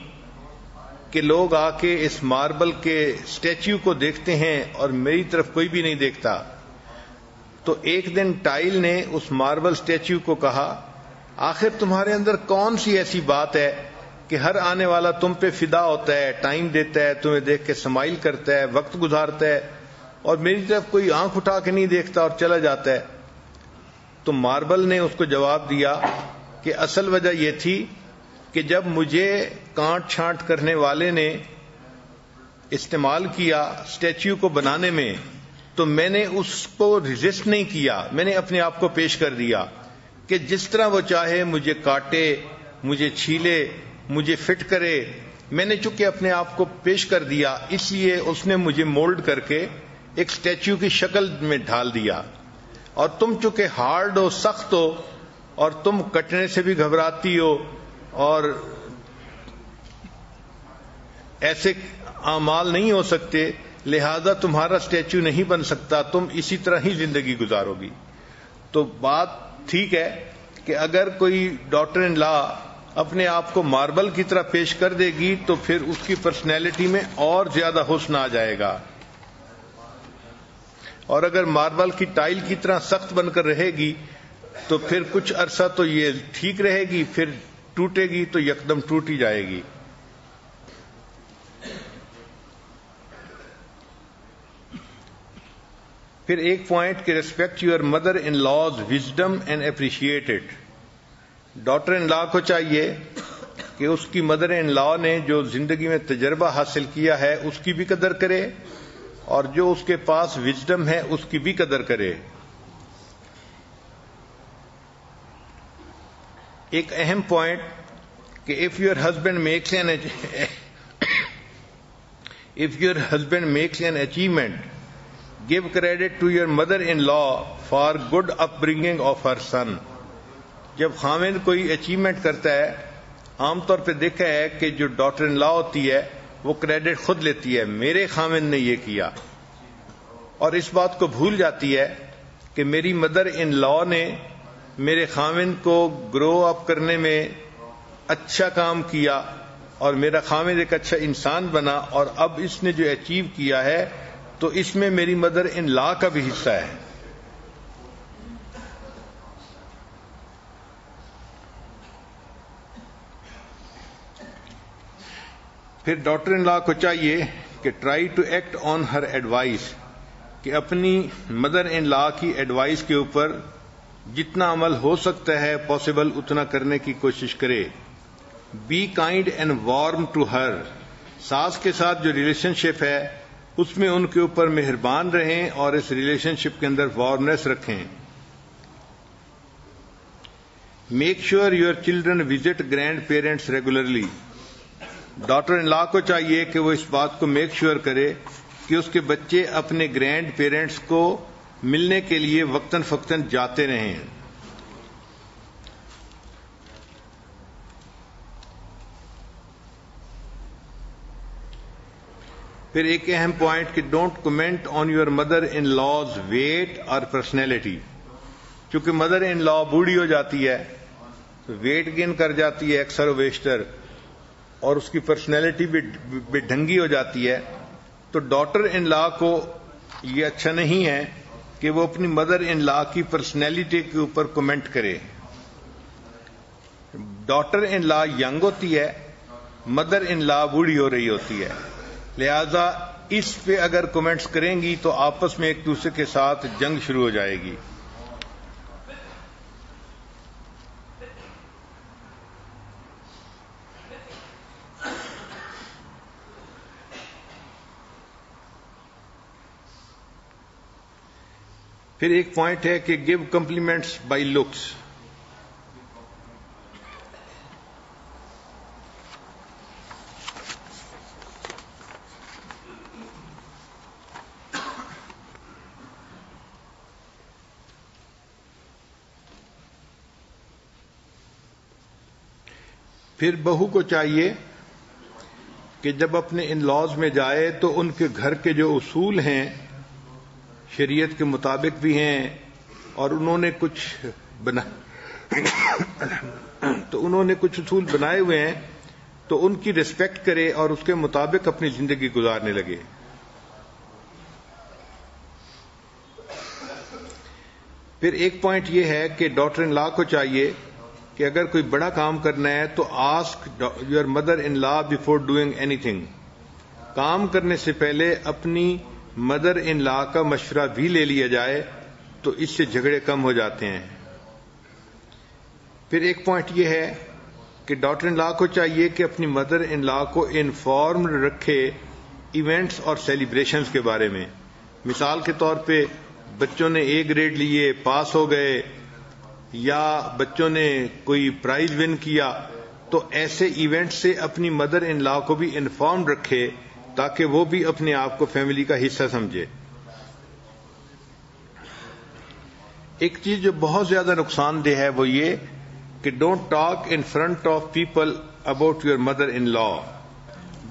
کہ لوگ آ کے اس ماربل کے اسٹیچو کو دیکھتے ہیں اور میری طرف کوئی بھی نہیں دیکھتا۔ تو ایک دن ٹائل نے اس ماربل اسٹیچو کو کہا، آخر تمہارے اندر کون سی ایسی بات ہے کہ ہر آنے والا تم پہ فدا ہوتا ہے، ٹائم دیتا ہے، تمہیں دیکھ کے اسمائل کرتا ہے، وقت گزارتا ہے، اور میری طرف کوئی آنکھ اٹھا کے نہیں دیکھتا اور چلا جاتا ہے۔ تو ماربل نے اس کو جواب دیا کہ اصل وجہ یہ تھی کہ جب مجھے کانٹ چھانٹ کرنے والے نے استعمال کیا اسٹیچو کو بنانے میں تو میں نے اس کو ریزسٹ نہیں کیا، میں نے اپنے آپ کو پیش کر دیا کہ جس طرح وہ چاہے مجھے کاٹے، مجھے چھیلے، مجھے فٹ کرے، میں نے چونکہ اپنے آپ کو پیش کر دیا، اس لیے اس نے مجھے مولڈ کر کے ایک اسٹیچو کی شکل میں ڈھال دیا۔ اور تم چونکہ ہارڈ ہو، سخت ہو، اور تم کٹنے سے بھی گھبراتی ہو اور ایسے اعمال نہیں ہو سکتے، لہذا تمہارا اسٹیچو نہیں بن سکتا، تم اسی طرح ہی زندگی گزارو گی۔ تو بات ٹھیک ہے کہ اگر کوئی ڈاٹر ان لا اپنے آپ کو ماربل کی طرح پیش کر دے گی تو پھر اس کی پرسنالٹی میں اور زیادہ حسن آ جائے گا، اور اگر ماربل کی ٹائل کی طرح سخت بن کر رہے گی تو پھر کچھ عرصہ تو یہ ٹھیک رہے گی، پھر ٹوٹے گی تو یکدم ٹوٹ ہی جائے گی۔ پھر ایک پوائنٹ کہ respect your mother in law's wisdom and appreciate it. Daughter in law کو چاہیے کہ اس کی مدر ان لا نے جو زندگی میں تجربہ حاصل کیا ہے اس کی بھی قدر کرے، اور جو اس کے پاس وزڈم ہے اس کی بھی قدر کرے۔ ایک اہم پوائنٹ کہ if your husband makes an achievement, give credit to your mother-in-law for good upbringing of her son۔ جب خاوند کوئی اچیومنٹ کرتا ہے، عام طور پہ دیکھا ہے کہ جو ڈاٹر ان لا ہوتی ہے وہ کریڈٹ خود لیتی ہے، میرے خاوند نے یہ کیا، اور اس بات کو بھول جاتی ہے کہ میری مدر ان لا نے میرے خاوند کو گرو اپ کرنے میں اچھا کام کیا اور میرا خامد ایک اچھا انسان بنا اور اب اس نے جو اچیو کیا ہے تو اس میں میری مدر ان لا کا بھی حصہ ہے. پھر ڈاٹر ان لا کو چاہیے کہ try to act on her advice, کہ اپنی مدر ان لا کی ایڈوائس کے اوپر جتنا عمل ہو سکتا ہے پاسبل اتنا کرنے کی کوشش کرے. Be kind and warm to her, ساس کے ساتھ جو ریلیشن شپ ہے اس میں ان کے اوپر مہربان رہیں اور اس ریلیشن شپ کے اندر وارمنیس رکھیں. Make sure your children visit grandparents regularly, daughter in law کو چاہیے کہ وہ اس بات کو میک شیور کرے کہ اس کے بچے اپنے گرینڈ پیرنٹس کو ملنے کے لیے وقتاً فوقتاً جاتے رہیں. پھر ایک اہم پوائنٹ کہ don't comment on your mother in laws weight اور پرسنالٹی. چونکہ مدر ان لا بوڑھی ہو جاتی ہے، ویٹ گین کر جاتی ہے اکثر و بیشتر، اور اس کی پرسنالٹی بھی بے ڈھنگی ہو جاتی ہے، تو ڈاٹر ان لا کو یہ اچھا نہیں ہے کہ وہ اپنی مدر ان لا کی پرسنالٹی کے اوپر کمنٹ کرے. ڈاٹر ان لا ینگ ہوتی ہے، مدر ان لا بوڑھی ہو رہی ہوتی ہے، لہذا اس پہ اگر کمنٹس کریں گی تو آپس میں ایک دوسرے کے ساتھ جنگ شروع ہو جائے گی. پھر ایک پوائنٹ ہے کہ گیو کمپلیمنٹس بائی لکس. پھر بہو کو چاہیے کہ جب اپنے ان لاز میں جائے تو ان کے گھر کے جو اصول ہیں شریعت کے مطابق بھی ہیں اور انہوں نے کچھ اصول بنائے ہوئے ہیں تو ان کی ریسپیکٹ کرے اور اس کے مطابق اپنی زندگی گزارنے لگے. پھر ایک پوائنٹ یہ ہے کہ ڈاٹر ان لا کو چاہیے کہ اگر کوئی بڑا کام کرنا ہے تو ask your mother in law before doing anything. کام کرنے سے پہلے اپنی مدر ان لا کا مشورہ بھی لے لیا جائے تو اس سے جھگڑے کم ہو جاتے ہیں. پھر ایک پوائنٹ یہ ہے کہ ڈاٹر ان لا کو چاہیے کہ اپنی مدر ان لا کو انفارمڈ رکھے ایونٹس اور سیلیبریشنز کے بارے میں. مثال کے طور پہ بچوں نے A گریڈ لیے، پاس ہو گئے، یا بچوں نے کوئی پرائز ون کیا، تو ایسے ایونٹ سے اپنی مدر ان لا کو بھی انفارم رکھے تاکہ وہ بھی اپنے آپ کو فیملی کا حصہ سمجھے. ایک چیز جو بہت زیادہ نقصان دہ ہے وہ یہ کہ don't talk in front of people about your mother in law.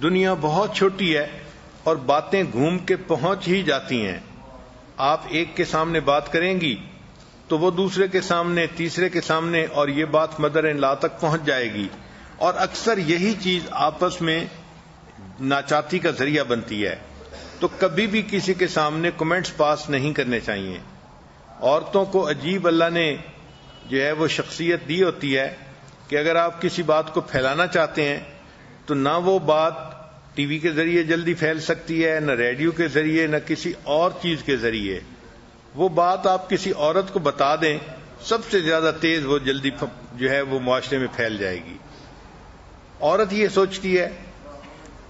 دنیا بہت چھوٹی ہے اور باتیں گھوم کے پہنچ ہی جاتی ہیں. آپ ایک کے سامنے بات کریں گی تو وہ دوسرے کے سامنے، تیسرے کے سامنے، اور یہ بات مدر ان لا تک پہنچ جائے گی، اور اکثر یہی چیز آپس میں ناچاتی کا ذریعہ بنتی ہے. تو کبھی بھی کسی کے سامنے کمنٹس پاس نہیں کرنے چاہیے. عورتوں کو عجیب اللہ نے جو ہے وہ شخصیت دی ہوتی ہے کہ اگر آپ کسی بات کو پھیلانا چاہتے ہیں تو نہ وہ بات ٹی وی کے ذریعے جلدی پھیل سکتی ہے، نہ ریڈیو کے ذریعے، نہ کسی اور چیز کے ذریعے. وہ بات آپ کسی عورت کو بتا دیں، سب سے زیادہ تیز وہ جلدی جو ہے وہ معاشرے میں پھیل جائے گی. عورت یہ سوچتی ہے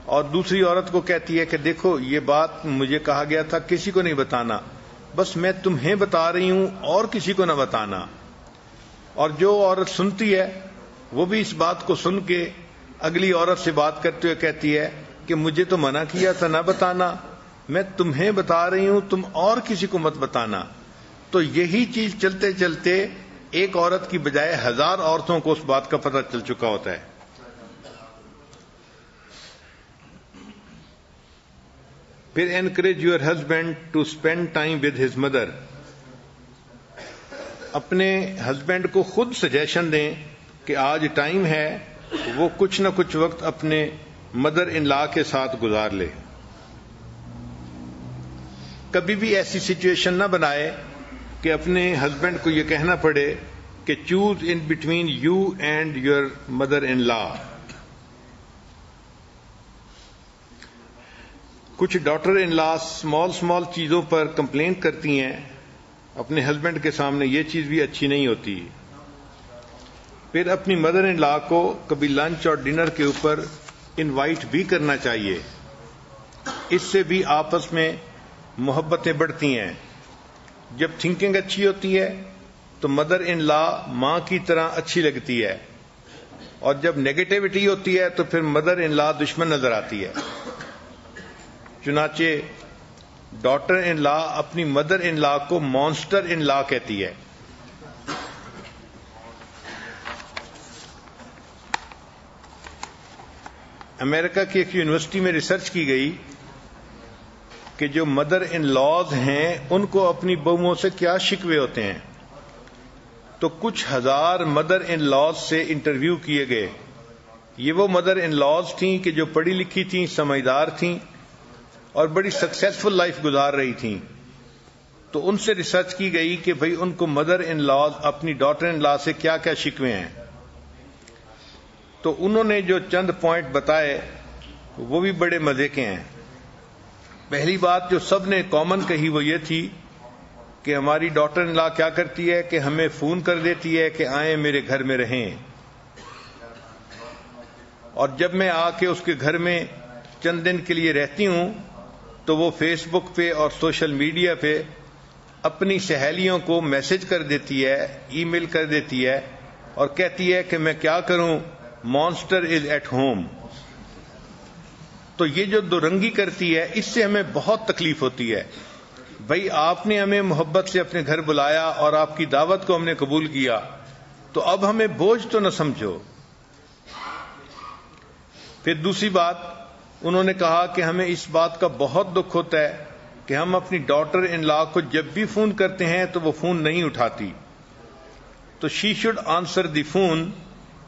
اور دوسری عورت کو کہتی ہے کہ دیکھو یہ بات مجھے کہا گیا تھا کسی کو نہیں بتانا، بس میں تمہیں بتا رہی ہوں اور کسی کو نہ بتانا. اور جو عورت سنتی ہے وہ بھی اس بات کو سن کے اگلی عورت سے بات کرتے ہوئے کہتی ہے کہ مجھے تو منع کیا تھا نہ بتانا، میں تمہیں بتا رہی ہوں، تم اور کسی کو مت بتانا. تو یہی چیز چلتے چلتے ایک عورت کی بجائے 1000 عورتوں کو اس بات کا پتہ چل چکا ہوتا ہے. پھر encourage your husband to spend time with his mother. اپنے ہسبینڈ کو خود سجیشن دیں کہ آج ٹائم ہے وہ کچھ نہ کچھ وقت اپنے مدر ان لا کے ساتھ گزار لے. کبھی بھی ایسی سچویشن نہ بنائے کہ اپنے ہسبینڈ کو یہ کہنا پڑے کہ choose in between you and your mother in law. کچھ ڈاٹر ان لا اسمال چیزوں پر کمپلین کرتی ہیں اپنے ہسبینڈ کے سامنے، یہ چیز بھی اچھی نہیں ہوتی. پھر اپنی مدر ان لا کو کبھی لنچ اور ڈنر کے اوپر انوائٹ بھی کرنا چاہیے، اس سے بھی آپس میں محبتیں بڑھتی ہیں. جب تھنکنگ اچھی ہوتی ہے تو مدر ان لا ماں کی طرح اچھی لگتی ہے، اور جب نیگیٹیوٹی ہوتی ہے تو پھر مدر ان لا دشمن نظر آتی ہے. چنانچہ ڈاٹر ان لا اپنی مدر ان لا کو مانسٹر ان لا کہتی ہے. امریکہ کی ایک یونیورسٹی میں ریسرچ کی گئی کہ جو مدر ان لاز ہیں ان کو اپنی بہوؤں سے کیا شکوے ہوتے ہیں. تو کچھ ہزار مدر ان لاز سے انٹرویو کیے گئے. یہ وہ مدر ان لاز تھیں کہ جو پڑھی لکھی تھیں، سمجھدار تھیں اور بڑی سکسیسفل لائف گزار رہی تھیں. تو ان سے ریسرچ کی گئی کہ بھئی ان کو مدر ان لاز اپنی ڈاٹر ان لا سے کیا کیا شکوے ہیں. تو انہوں نے جو چند پوائنٹ بتائے وہ بھی بڑے مزے کے ہیں. پہلی بات جو سب نے کامن کہی وہ یہ تھی کہ ہماری ڈاٹر ان لا کیا کرتی ہے کہ ہمیں فون کر دیتی ہے کہ آئیں میرے گھر میں رہیں، اور جب میں آ کے اس کے گھر میں چند دن کے لیے رہتی ہوں تو وہ فیس بک پہ اور سوشل میڈیا پہ اپنی سہیلیوں کو میسج کر دیتی ہے، ای میل کر دیتی ہے اور کہتی ہے کہ میں کیا کروں، مانسٹر از ایٹ ہوم. تو یہ جو دو رنگی کرتی ہے اس سے ہمیں بہت تکلیف ہوتی ہے. بھئی آپ نے ہمیں محبت سے اپنے گھر بلایا اور آپ کی دعوت کو ہم نے قبول کیا، تو اب ہمیں بوجھ تو نہ سمجھو. پھر دوسری بات انہوں نے کہا کہ ہمیں اس بات کا بہت دکھ ہوتا ہے کہ ہم اپنی ڈاٹر ان لا کو جب بھی فون کرتے ہیں تو وہ فون نہیں اٹھاتی. تو she should answer the phone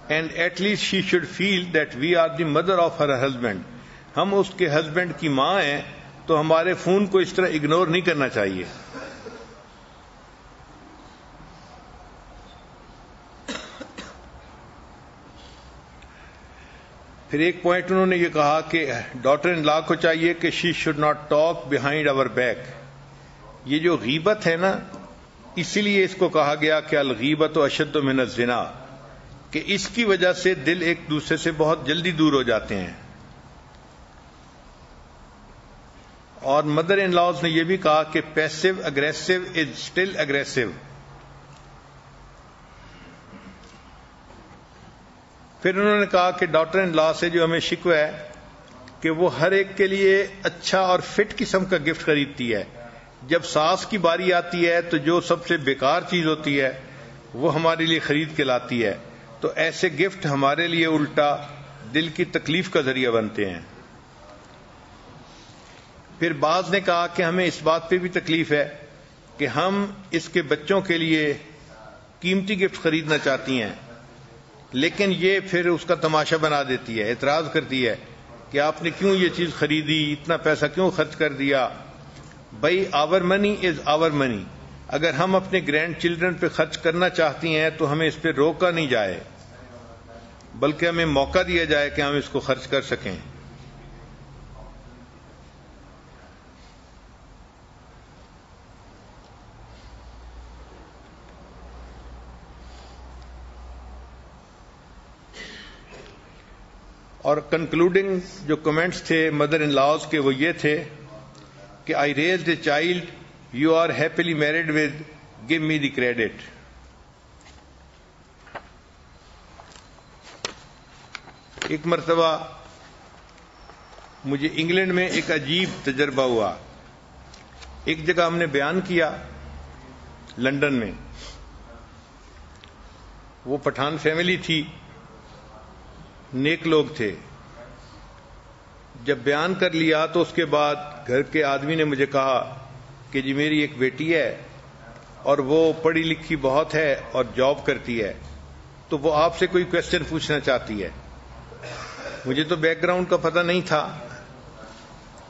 and at least she should feel that we are the mother of her husband. ہم اس کے ہسبینڈ کی ماں ہیں تو ہمارے فون کو اس طرح اگنور نہیں کرنا چاہیے. پھر ایک پوائنٹ انہوں نے یہ کہا کہ ڈاٹر ان لا کو چاہیے کہ she should not talk behind our back. یہ جو غیبت ہے نا، اسی لیے اس کو کہا گیا کہ الغیبت اشد من الزنا، کہ اس کی وجہ سے دل ایک دوسرے سے بہت جلدی دور ہو جاتے ہیں. اور مدر ان لاز نے یہ بھی کہا کہ passive aggressive is still aggressive. پھر انہوں نے کہا کہ ڈاٹر ان لا سے جو ہمیں شکوہ ہے کہ وہ ہر ایک کے لیے اچھا اور فٹ قسم کا گفٹ خریدتی ہے. جب ساس کی باری آتی ہے تو جو سب سے بیکار چیز ہوتی ہے وہ ہمارے لیے خرید کے لاتی ہے. تو ایسے گفٹ ہمارے لیے الٹا دل کی تکلیف کا ذریعہ بنتے ہیں. پھر بعض نے کہا کہ ہمیں اس بات پہ بھی تکلیف ہے کہ ہم اس کے بچوں کے لیے قیمتی گفٹ خریدنا چاہتی ہیں، لیکن یہ پھر اس کا تماشا بنا دیتی ہے، اعتراض کرتی ہے کہ آپ نے کیوں یہ چیز خریدی، اتنا پیسہ کیوں خرچ کر دیا. بھائی آور منی از آور منی. اگر ہم اپنے گرینڈ چلڈرن پہ خرچ کرنا چاہتی ہیں تو ہمیں اس پہ روکا نہیں جائے، بلکہ ہمیں موقع دیا جائے کہ ہم اس کو خرچ کر سکیں. اور کنکلوڈنگ جو کمنٹس تھے مدر ان لاز کے وہ یہ تھے کہ I raised a child you are happily married with give me the credit. ایک مرتبہ مجھے انگلینڈ میں ایک عجیب تجربہ ہوا. ایک جگہ ہم نے بیان کیا لندن میں، وہ پٹھان فیملی تھی، نیک لوگ تھے. جب بیان کر لیا تو اس کے بعد گھر کے آدمی نے مجھے کہا کہ جی میری ایک بیٹی ہے اور وہ پڑھی لکھی بہت ہے اور جاب کرتی ہے، تو وہ آپ سے کوئی کوشچن پوچھنا چاہتی ہے. مجھے تو بیک گراؤنڈ کا پتہ نہیں تھا،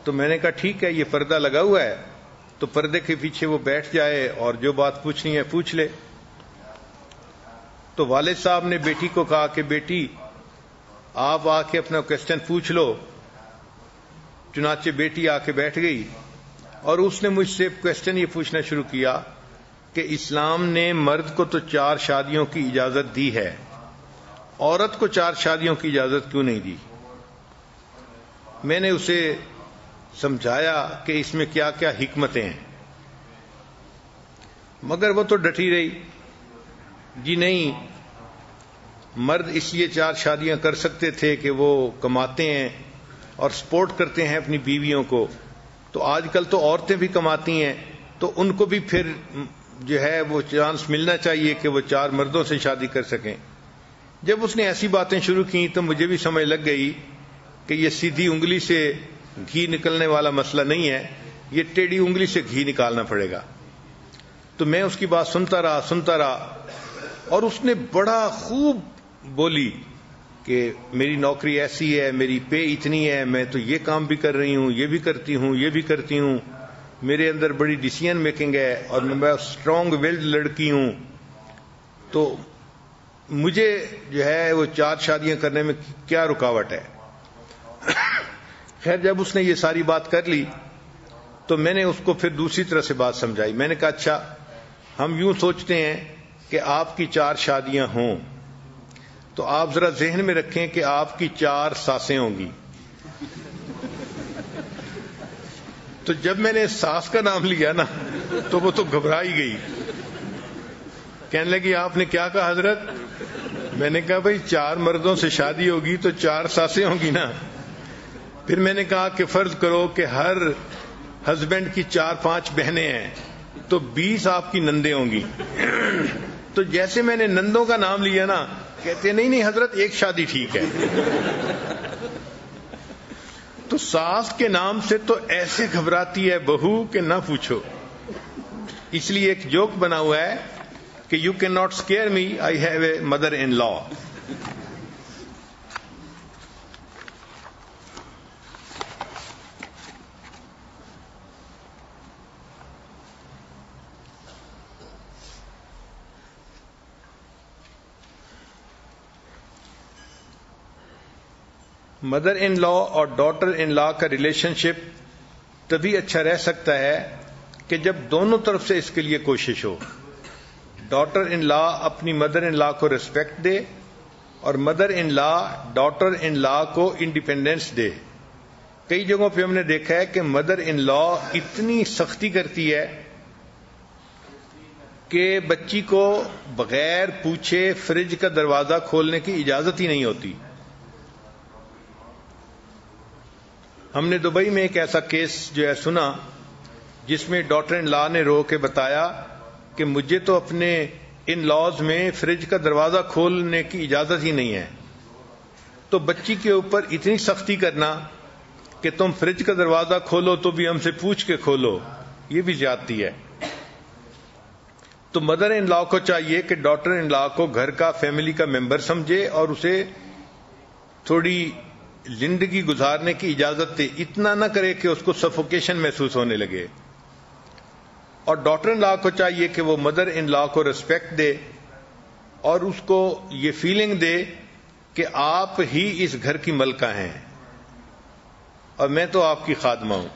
تو میں نے کہا ٹھیک ہے یہ پردہ لگا ہوا ہے تو پردے کے پیچھے وہ بیٹھ جائے اور جو بات پوچھنی ہے پوچھ لے۔ تو والد صاحب نے بیٹی کو کہا کہ بیٹی آپ آ کے اپنا کوسچن پوچھ لو۔ چنانچہ بیٹی آ کے بیٹھ گئی اور اس نے مجھ سے کوسچن یہ پوچھنا شروع کیا کہ اسلام نے مرد کو تو 4 شادیوں کی اجازت دی ہے، عورت کو 4 شادیوں کی اجازت کیوں نہیں دی؟ میں نے اسے سمجھایا کہ اس میں کیا کیا حکمتیں ہیں، مگر وہ تو ڈٹی رہی، جی نہیں مرد اس لیے 4 شادیاں کر سکتے تھے کہ وہ کماتے ہیں اور سپورٹ کرتے ہیں اپنی بیویوں کو، تو آج کل تو عورتیں بھی کماتی ہیں تو ان کو بھی پھر جو ہے وہ چانس ملنا چاہیے کہ وہ 4 مردوں سے شادی کر سکیں۔ جب اس نے ایسی باتیں شروع کی تو مجھے بھی سمجھ لگ گئی کہ یہ سیدھی انگلی سے گھی نکلنے والا مسئلہ نہیں ہے، یہ ٹیڑھی انگلی سے گھی نکالنا پڑے گا۔ تو میں اس کی بات سنتا رہا اور اس نے بڑا خوب بولی کہ میری نوکری ایسی ہے، میری پے اتنی ہے، میں تو یہ کام بھی کر رہی ہوں، یہ بھی کرتی ہوں، یہ بھی کرتی ہوں، میرے اندر بڑی ڈیسیژن میکنگ ہے اور میں اسٹرانگ ولڈ لڑکی ہوں، تو مجھے جو ہے وہ 4 شادیاں کرنے میں کیا رکاوٹ ہے۔ خیر جب اس نے یہ ساری بات کر لی تو میں نے اس کو پھر دوسری طرح سے بات سمجھائی۔ میں نے کہا اچھا ہم یوں سوچتے ہیں کہ آپ کی 4 شادیاں ہوں تو آپ ذرا ذہن میں رکھیں کہ آپ کی 4 ساسیں ہوں گی۔ تو جب میں نے ساس کا نام لیا نا تو وہ تو گھبرا ہی گئی، کہنے لگی آپ نے کیا کہا حضرت؟ میں نے کہا بھائی 4 مردوں سے شادی ہوگی تو 4 ساسیں ہوں گی نا۔ پھر میں نے کہا کہ فرض کرو کہ ہر ہسبینڈ کی 4-5 بہنیں ہیں تو 20 آپ کی نندیں ہوں گی۔ تو جیسے میں نے نندوں کا نام لیا نا کہتے نہیں حضرت ایک شادی ٹھیک ہے۔ تو ساس کے نام سے تو ایسے گھبراتی ہے بہو کہ نہ پوچھو۔ اس لیے ایک جوک بنا ہوا ہے کہ you can not scare me, I have a mother in law. Mother in law اور ڈاٹر ان لا کا ریلیشن شپ تبھی اچھا رہ سکتا ہے کہ جب دونوں طرف سے اس کے لیے کوشش ہو۔ ڈاٹر ان لا اپنی مدر ان لا کو ریسپیکٹ دے اور mother in law daughter in law کو انڈیپینڈنس دے۔ کئی جگہوں پہ ہم نے دیکھا ہے کہ مدر ان لا اتنی سختی کرتی ہے کہ بچی کو بغیر پوچھے فریج کا دروازہ کھولنے کی اجازت ہی نہیں ہوتی۔ ہم نے دبئی میں ایک ایسا کیس جو ہے سنا جس میں ڈاٹر ان لا نے رو کے بتایا کہ مجھے تو اپنے ان لاز میں فریج کا دروازہ کھولنے کی اجازت ہی نہیں ہے، تو بچی کے اوپر اتنی سختی کرنا کہ تم فریج کا دروازہ کھولو تو بھی ہم سے پوچھ کے کھولو، یہ بھی زیادتی ہے۔ تو مدر ان لا کو چاہیے کہ ڈاٹر ان لا کو گھر کا فیملی کا ممبر سمجھے اور اسے تھوڑی زندگی گزارنے کی اجازت دے، اتنا نہ کرے کہ اس کو سفوکیشن محسوس ہونے لگے۔ اور ڈاٹر ان لا کو چاہیے کہ وہ مدر ان لا کو ریسپیکٹ دے اور اس کو یہ فیلنگ دے کہ آپ ہی اس گھر کی ملکہ ہیں اور میں تو آپ کی خادمہ ہوں۔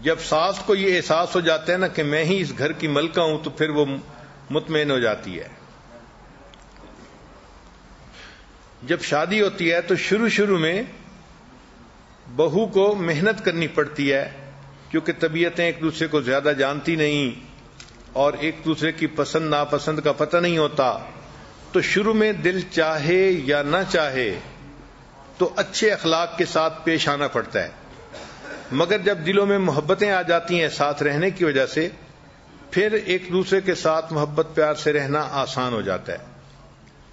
جب ساس کو یہ احساس ہو جاتا ہے نا کہ میں ہی اس گھر کی ملکہ ہوں تو پھر وہ مطمئن ہو جاتی ہے۔ جب شادی ہوتی ہے تو شروع میں بہو کو محنت کرنی پڑتی ہے کیونکہ طبیعتیں ایک دوسرے کو زیادہ جانتی نہیں اور ایک دوسرے کی پسند ناپسند کا پتہ نہیں ہوتا، تو شروع میں دل چاہے یا نہ چاہے تو اچھے اخلاق کے ساتھ پیش آنا پڑتا ہے، مگر جب دلوں میں محبتیں آ جاتی ہیں ساتھ رہنے کی وجہ سے پھر ایک دوسرے کے ساتھ محبت پیار سے رہنا آسان ہو جاتا ہے۔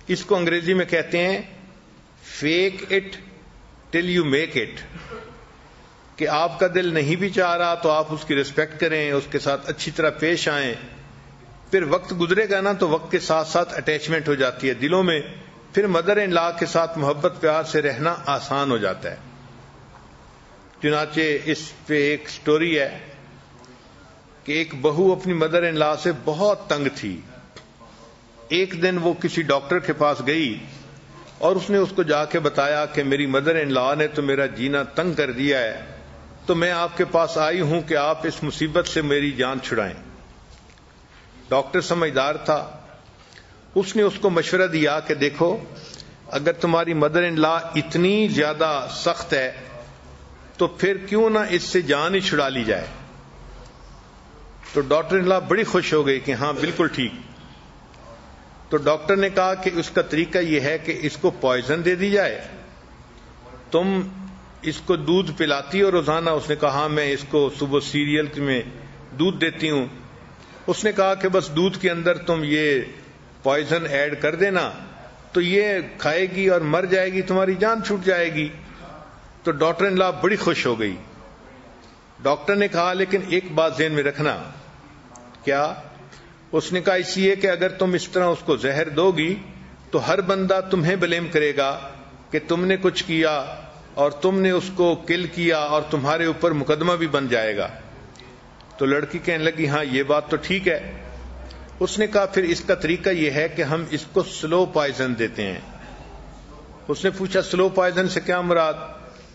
اس کو انگریزی میں کہتے ہیں fake it till you make it, کہ آپ کا دل نہیں بھی چاہ رہا تو آپ اس کی ریسپیکٹ کریں، اس کے ساتھ اچھی طرح پیش آئیں، پھر وقت گزرے گا نا تو وقت کے ساتھ ساتھ اٹیچمنٹ ہو جاتی ہے دلوں میں، پھر مدر ان لا کے ساتھ محبت پیار سے رہنا آسان ہو جاتا ہے۔ چنانچہ اس پہ ایک سٹوری ہے کہ ایک بہو اپنی مدر ان لا سے بہت تنگ تھی۔ ایک دن وہ کسی ڈاکٹر کے پاس گئی اور اس نے اس کو جا کے بتایا کہ میری مدر ان لا نے تو میرا جینا تنگ کر دیا ہے، تو میں آپ کے پاس آئی ہوں کہ آپ اس مصیبت سے میری جان چھڑائیں۔ ڈاکٹر سمجھدار تھا، اس نے اس کو مشورہ دیا کہ دیکھو، اگر تمہاری مدر ان لا اتنی زیادہ سخت ہے تو پھر کیوں نہ اس سے جان ہی چھڑا لی جائے۔ تو ڈاکٹر ان لا بڑی خوش ہو گئی کہ ہاں بالکل ٹھیک۔ تو ڈاکٹر نے کہا کہ اس کا طریقہ یہ ہے کہ اس کو پوائزن دے دی جائے، تم اس کو دودھ پلاتی ہو روزانہ؟ اس نے کہا ہاں میں اس کو صبح سیریل میں دودھ دیتی ہوں۔ اس نے کہا کہ بس دودھ کے اندر تم یہ پوائزن ایڈ کر دینا تو یہ کھائے گی اور مر جائے گی، تمہاری جان چھوٹ جائے گی۔ تو ڈاکٹر ان لا بڑی خوش ہو گئی۔ ڈاکٹر نے کہا لیکن ایک بات ذہن میں رکھنا۔ کیا؟ اس نے کہا اس لیے کہ اگر تم اس طرح اس کو زہر دو گی تو ہر بندہ تمہیں بلیم کرے گا کہ تم نے کچھ کیا اور تم نے اس کو کل کیا اور تمہارے اوپر مقدمہ بھی بن جائے گا۔ تو لڑکی کہنے لگی ہاں یہ بات تو ٹھیک ہے۔ اس نے کہا پھر اس کا طریقہ یہ ہے کہ ہم اس کو سلو پوائزن دیتے ہیں۔ اس نے پوچھا سلو پوائزن سے کیا مراد؟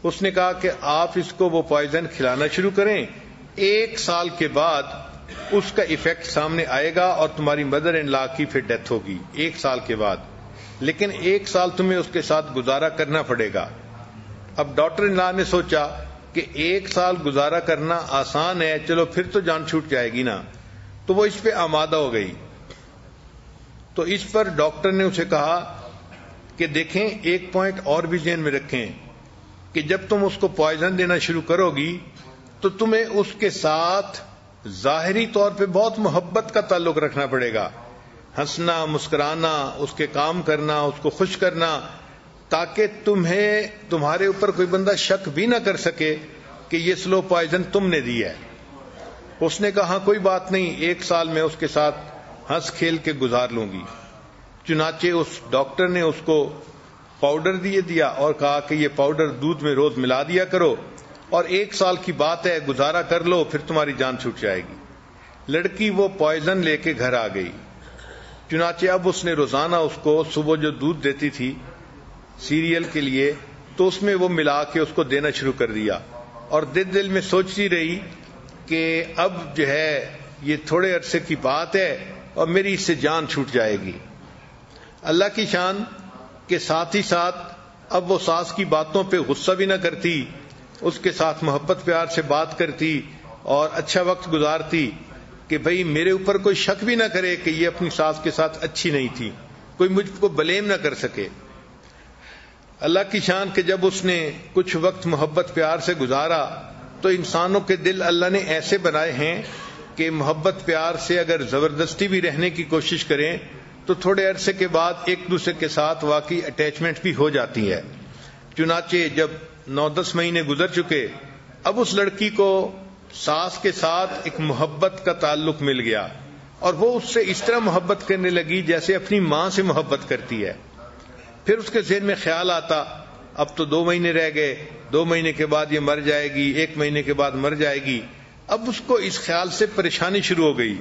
اس نے کہا کہ آپ اس کو وہ پوائزن کھلانا شروع کریں، 1 سال کے بعد اس کا ایفیکٹ سامنے آئے گا اور تمہاری مدر ان لا کی پھر ڈیتھ ہوگی 1 سال کے بعد، لیکن 1 سال تمہیں اس کے ساتھ گزارا کرنا پڑے گا۔ اب ڈاکٹر ان لا نے سوچا کہ 1 سال گزارا کرنا آسان ہے، چلو پھر تو جان چھوٹ جائے گی نا، تو وہ اس پہ آمادہ ہو گئی۔ تو اس پر ڈاکٹر نے اسے کہا کہ دیکھیں ایک پوائنٹ اور بھی ذہن میں رکھیں کہ جب تم اس کو پوائزن دینا شروع کرو گی تو تمہیں اس کے ساتھ ظاہری طور پہ بہت محبت کا تعلق رکھنا پڑے گا، ہنسنا، مسکرانا، اس کے کام کرنا، اس کو خوش کرنا، تاکہ تمہارے اوپر کوئی بندہ شک بھی نہ کر سکے کہ یہ سلو پوائزن تم نے دی ہے۔ اس نے کہا کوئی بات نہیں، 1 سال میں اس کے ساتھ ہنس کھیل کے گزار لوں گی۔ چنانچہ اس ڈاکٹر نے اس کو پاؤڈر دیا اور کہا کہ یہ پاؤڈر دودھ میں روز ملا دیا کرو اور 1 سال کی بات ہے، گزارا کر لو، پھر تمہاری جان چھوٹ جائے گی۔ لڑکی وہ پوائزن لے کے گھر آ گئی۔ چنانچہ اب اس نے روزانہ اس کو صبح جو دودھ دیتی تھی سیریل کے لیے تو اس میں وہ ملا کے اس کو دینا شروع کر دیا، اور دل میں سوچتی رہی کہ اب جو ہے یہ تھوڑے عرصے کی بات ہے اور میری اس سے جان چھوٹ جائے گی۔ اللہ کی شان کے ساتھ ہی ساتھ اب وہ ساس کی باتوں پہ غصہ بھی نہ کرتی، اس کے ساتھ محبت پیار سے بات کرتی اور اچھا وقت گزارتی کہ بھئی میرے اوپر کوئی شک بھی نہ کرے کہ یہ اپنی ساس کے ساتھ اچھی نہیں تھی، کوئی مجھ کو بلیم نہ کر سکے۔ اللہ کی شان کہ جب اس نے کچھ وقت محبت پیار سے گزارا تو انسانوں کے دل اللہ نے ایسے بنائے ہیں کہ محبت پیار سے اگر زبردستی بھی رہنے کی کوشش کریں تو تھوڑے عرصے کے بعد ایک دوسرے کے ساتھ واقعی اٹیچمنٹ بھی ہو جاتی ہے۔ چنانچہ جب 9-10 مہینے گزر چکے، اب اس لڑکی کو ساس کے ساتھ ایک محبت کا تعلق مل گیا اور وہ اس سے اس طرح محبت کرنے لگی جیسے اپنی ماں سے محبت کرتی ہے۔ پھر اس کے ذہن میں خیال آتا اب تو 2 مہینے رہ گئے، 2 مہینے کے بعد یہ مر جائے گی، 1 مہینے کے بعد مر جائے گی۔ اب اس کو اس خیال سے پریشانی شروع ہو گئی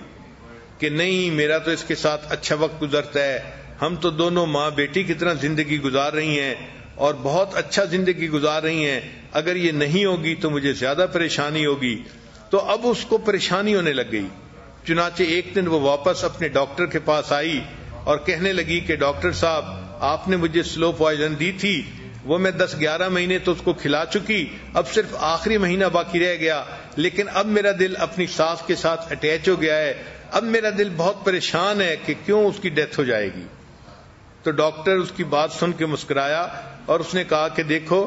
کہ نہیں میرا تو اس کے ساتھ اچھا وقت گزرتا ہے، ہم تو دونوں ماں بیٹی کی طرح زندگی گزار رہی ہیں اور بہت اچھا زندگی گزار رہی ہیں، اگر یہ نہیں ہوگی تو مجھے زیادہ پریشانی ہوگی۔ تو اب اس کو پریشانی ہونے لگ گئی۔ چنانچہ ایک دن وہ واپس اپنے ڈاکٹر کے پاس آئی اور کہنے لگی کہ ڈاکٹر صاحب آپ نے مجھے سلو پوائزن دی تھی، وہ میں 10-11 مہینے تو اس کو کھلا چکی، اب صرف آخری مہینہ باقی رہ گیا، لیکن اب میرا دل اپنی ساس کے ساتھ اٹیچ ہو گیا ہے، اب میرا دل بہت پریشان ہے کہ کیوں اس کی ڈیتھ ہو جائے گی۔ تو ڈاکٹر اس کی بات سن کے مسکرایا اور اس نے کہا کہ دیکھو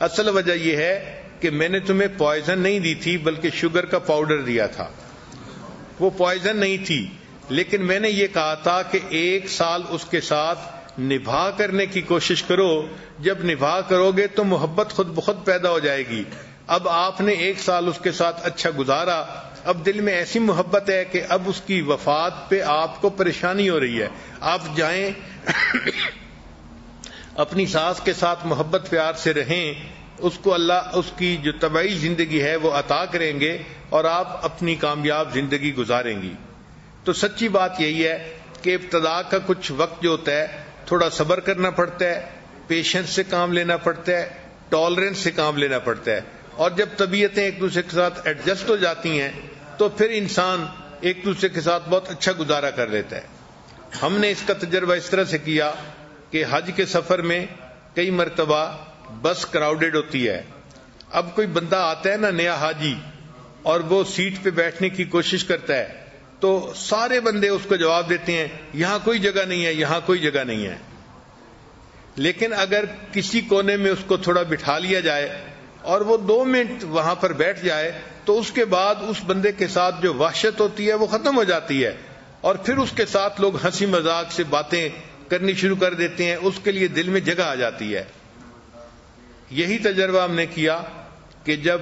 اصل وجہ یہ ہے کہ میں نے تمہیں پوائزن نہیں دی تھی بلکہ شوگر کا پاؤڈر دیا تھا، وہ پوائزن نہیں تھی، لیکن میں نے یہ کہا تھا کہ 1 سال اس کے ساتھ نبھا کرنے کی کوشش کرو، جب نبھا کرو گے تو محبت خود بخود پیدا ہو جائے گی۔ اب آپ نے 1 سال اس کے ساتھ اچھا گزارا، اب دل میں ایسی محبت ہے کہ اب اس کی وفات پہ آپ کو پریشانی ہو رہی ہے، آپ جائیں اپنی ساس کے ساتھ محبت پیار سے رہیں، اس کو اللہ اس کی جو طبعی زندگی ہے وہ عطا کریں گے اور آپ اپنی کامیاب زندگی گزاریں گی۔ تو سچی بات یہی ہے کہ ابتدا کا کچھ وقت جو ہوتا ہے تھوڑا صبر کرنا پڑتا ہے، پیشنس سے کام لینا پڑتا ہے، ٹالرنس سے کام لینا پڑتا ہے، اور جب طبیعتیں ایک دوسرے کے ساتھ ایڈجسٹ ہو جاتی ہیں تو پھر انسان ایک دوسرے کے ساتھ بہت اچھا گزارا کر لیتا ہے۔ ہم نے اس کا تجربہ اس طرح سے کیا کہ حج کے سفر میں کئی مرتبہ بس کراؤڈڈ ہوتی ہے۔ اب کوئی بندہ آتا ہے نا نیا حاجی اور وہ سیٹ پہ بیٹھنے کی کوشش کرتا ہے تو سارے بندے اس کو جواب دیتے ہیں یہاں کوئی جگہ نہیں ہے، یہاں کوئی جگہ نہیں ہے۔ لیکن اگر کسی کونے میں اس کو تھوڑا بٹھا لیا جائے اور وہ 2 منٹ وہاں پر بیٹھ جائے تو اس کے بعد اس بندے کے ساتھ جو وحشت ہوتی ہے وہ ختم ہو جاتی ہے، اور پھر اس کے ساتھ لوگ ہنسی مذاق سے باتیں کرنی شروع کر دیتے ہیں، اس کے لیے دل میں جگہ آ جاتی ہے۔ یہی تجربہ ہم نے کیا کہ جب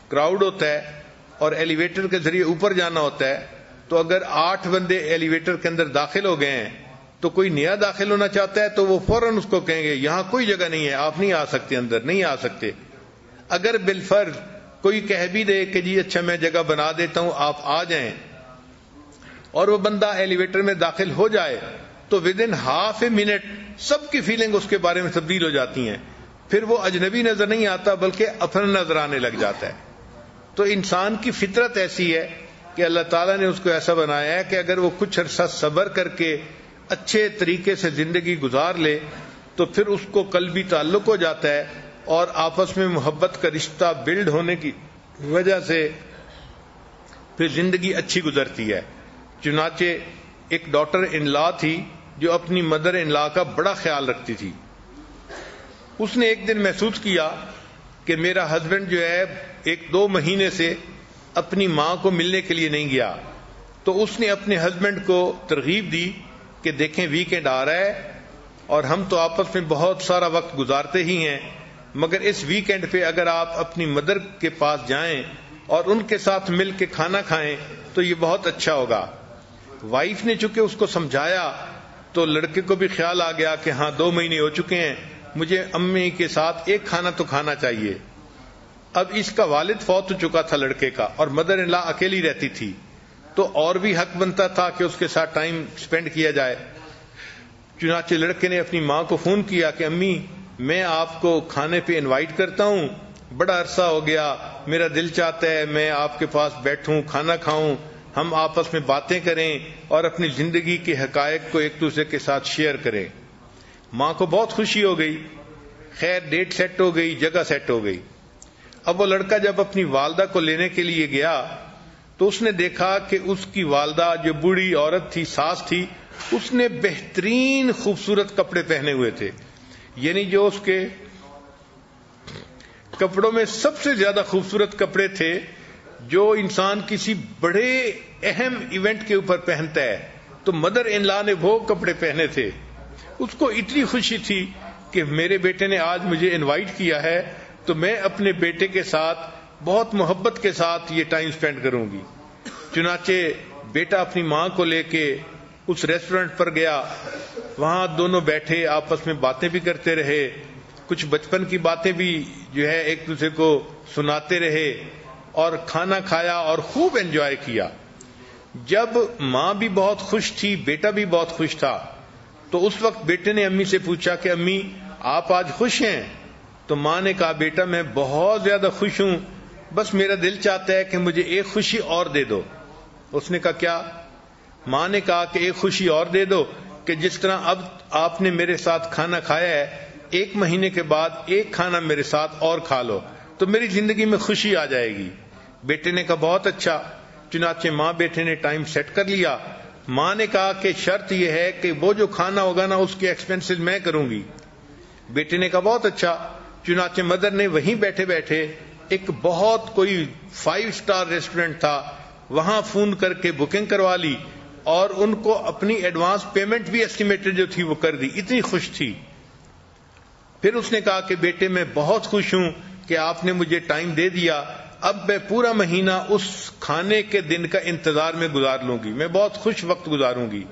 کراؤڈ ہوتا ہے اور ایلیویٹر کے ذریعے اوپر جانا ہوتا ہے تو اگر 8 بندے ایلیویٹر کے اندر داخل ہو گئے ہیں تو کوئی نیا داخل ہونا چاہتا ہے تو وہ فوراً اس کو کہیں گے یہاں کوئی جگہ نہیں ہے، آپ نہیں آ سکتے، اندر نہیں آ سکتے۔ اگر بالفرض کوئی کہہ بھی دے کہ جی اچھا میں جگہ بنا دیتا ہوں آپ آ جائیں، اور وہ بندہ ایلیویٹر میں داخل ہو جائے تو ودن ہاف اے منٹ سب کی فیلنگ اس کے بارے میں تبدیل ہو جاتی ہیں، پھر وہ اجنبی نظر نہیں آتا بلکہ اپنا نظر آنے لگ جاتا ہے۔ تو انسان کی فطرت ایسی ہے کہ اللہ تعالیٰ نے اس کو ایسا بنایا ہے کہ اگر وہ کچھ عرصہ صبر کر کے اچھے طریقے سے زندگی گزار لے تو پھر اس کو قلبی تعلق ہو جاتا ہے اور آپس میں محبت کا رشتہ بلڈ ہونے کی وجہ سے پھر زندگی اچھی گزرتی ہے۔ چنانچہ ایک ڈاٹر ان لا تھی جو اپنی مدر ان لا کا بڑا خیال رکھتی تھی۔ اس نے ایک دن محسوس کیا کہ میرا ہسبینڈ جو ہے 1-2 مہینے سے اپنی ماں کو ملنے کے لیے نہیں گیا، تو اس نے اپنے ہسبینڈ کو ترغیب دی کہ دیکھیں ویکینڈ آ رہا ہے اور ہم تو آپس میں بہت سارا وقت گزارتے ہی ہیں، مگر اس ویکینڈ پہ اگر آپ اپنی مدر کے پاس جائیں اور ان کے ساتھ مل کے کھانا کھائیں تو یہ بہت اچھا ہوگا۔ وائف نے چونکہ اس کو سمجھایا تو لڑکے کو بھی خیال آ گیا کہ ہاں 2 مہینے ہو چکے ہیں، مجھے امی کے ساتھ ایک کھانا تو کھانا چاہیے۔ اب اس کا والد فوت ہو چکا تھا لڑکے کا، اور مدر ان لا اکیلی رہتی تھی، تو اور بھی حق بنتا تھا کہ اس کے ساتھ ٹائم سپینڈ کیا جائے۔ چنانچہ لڑکے نے اپنی ماں کو فون کیا کہ امی میں آپ کو کھانے پہ انوائٹ کرتا ہوں، بڑا عرصہ ہو گیا، میرا دل چاہتا ہے میں آپ کے پاس بیٹھوں، کھانا کھاؤں، ہم آپس میں باتیں کریں اور اپنی زندگی کے حقائق کو ایک دوسرے کے ساتھ شیئر کریں۔ ماں کو بہت خوشی ہو گئی، خیر ڈیٹ سیٹ ہو گئی، جگہ سیٹ ہو گئی۔ اب وہ لڑکا جب اپنی والدہ کو لینے کے لیے گیا تو اس نے دیکھا کہ اس کی والدہ جو بوڑھی عورت تھی، ساس تھی، اس نے بہترین خوبصورت کپڑے پہنے ہوئے تھے، یعنی جو اس کے کپڑوں میں سب سے زیادہ خوبصورت کپڑے تھے جو انسان کسی بڑے اہم ایونٹ کے اوپر پہنتا ہے، تو مدر ان لا نے وہ کپڑے پہنے تھے۔ اس کو اتنی خوشی تھی کہ میرے بیٹے نے آج مجھے انوائٹ کیا ہے تو میں اپنے بیٹے کے ساتھ بہت محبت کے ساتھ یہ ٹائم سپینڈ کروں گی۔ چنانچہ بیٹا اپنی ماں کو لے کے اس ریسٹورنٹ پر گیا، وہاں دونوں بیٹھے آپس میں باتیں بھی کرتے رہے، کچھ بچپن کی باتیں بھی جو ہے ایک دوسرے کو سناتے رہے اور کھانا کھایا اور خوب انجوائے کیا۔ جب ماں بھی بہت خوش تھی، بیٹا بھی بہت خوش تھا، تو اس وقت بیٹے نے امی سے پوچھا کہ امی آپ آج خوش ہیں؟ تو ماں نے کہا بیٹا میں بہت زیادہ خوش ہوں، بس میرا دل چاہتا ہے کہ مجھے ایک خوشی اور دے دو۔ اس نے کہا کیا؟ ماں نے کہا کہ ایک خوشی اور دے دو کہ جس طرح اب آپ نے میرے ساتھ کھانا کھایا ہے، 1 مہینے کے بعد ایک کھانا میرے ساتھ اور کھا لو تو میری زندگی میں خوشی آ جائے گی۔ بیٹے نے کہا بہت اچھا۔ چنانچہ ماں بیٹے نے ٹائم سیٹ کر لیا۔ ماں نے کہا کہ شرط یہ ہے کہ وہ جو کھانا ہوگا نا اس کے ایکسپینسز میں کروں گی۔ بیٹے نے کہا بہت اچھا۔ چنانچہ مدر نے وہیں بیٹھے بیٹھے ایک بہت کوئی 5 اسٹار ریسٹورنٹ تھا، وہاں فون کر کے بکنگ کروا لی اور ان کو اپنی ایڈوانس پیمنٹ بھی ایسٹیمیٹڈ جو تھی وہ کر دی، اتنی خوش تھی۔ پھر اس نے کہا کہ بیٹے میں بہت خوش ہوں کہ آپ نے مجھے ٹائم دے دیا، اب میں پورا مہینہ اس کھانے کے دن کا انتظار میں گزار لوں گی، میں بہت خوش وقت گزاروں گی۔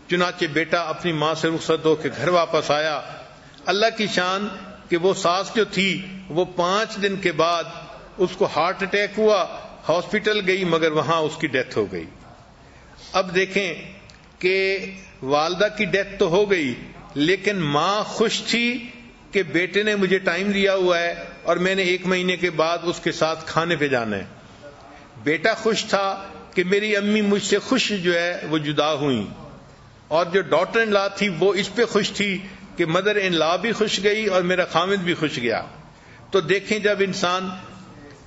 چنانچہ بیٹا اپنی ماں سے رخصت ہو کے گھر واپس آیا، اللہ کی شان کہ وہ ساس جو تھی وہ 5 دن کے بعد اس کو ہارٹ اٹیک ہوا، ہاسپٹل گئی مگر وہاں اس کی ڈیتھ ہو گئی۔ اب دیکھیں کہ والدہ کی ڈیتھ تو ہو گئی، لیکن ماں خوش تھی کہ بیٹے نے مجھے ٹائم دیا ہوا ہے اور میں نے 1 مہینے کے بعد اس کے ساتھ کھانے پہ جانا ہے۔ بیٹا خوش تھا کہ میری امی مجھ سے خوش جو ہے وہ جدا ہوئیں، اور جو ڈاٹر ان لا تھی وہ اس پہ خوش تھی کہ مدر ان لا بھی خوش گئی اور میرا خامد بھی خوش گیا۔ تو دیکھیں جب انسان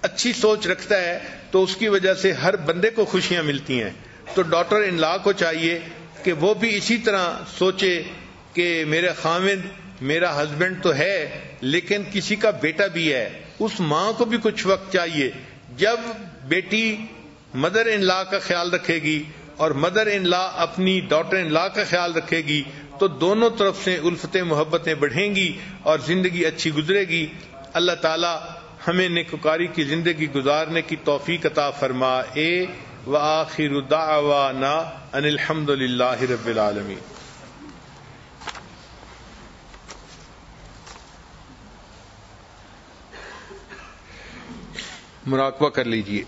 اچھی سوچ رکھتا ہے تو اس کی وجہ سے ہر بندے کو خوشیاں ملتی ہیں۔ تو ڈاٹر ان لا کو چاہیے کہ وہ بھی اسی طرح سوچے کہ میرا خامد میرا ہسبینڈ تو ہے لیکن کسی کا بیٹا بھی ہے۔ اس ماں کو بھی کچھ وقت چاہیے، جب بیٹی مدر ان لا کا خیال رکھے گی اور مدر ان لا اپنی ڈاٹر ان لا کا خیال رکھے گی تو دونوں طرف سے الفتیں محبتیں بڑھیں گی اور زندگی اچھی گزرے گی۔ اللہ تعالی ہمیں نیکوکاری کی زندگی گزارنے کی توفیق عطا فرمائے۔ وآخر دعوانا ان الحمد للہ رب العالمین۔ مراقبہ کر لیجئے۔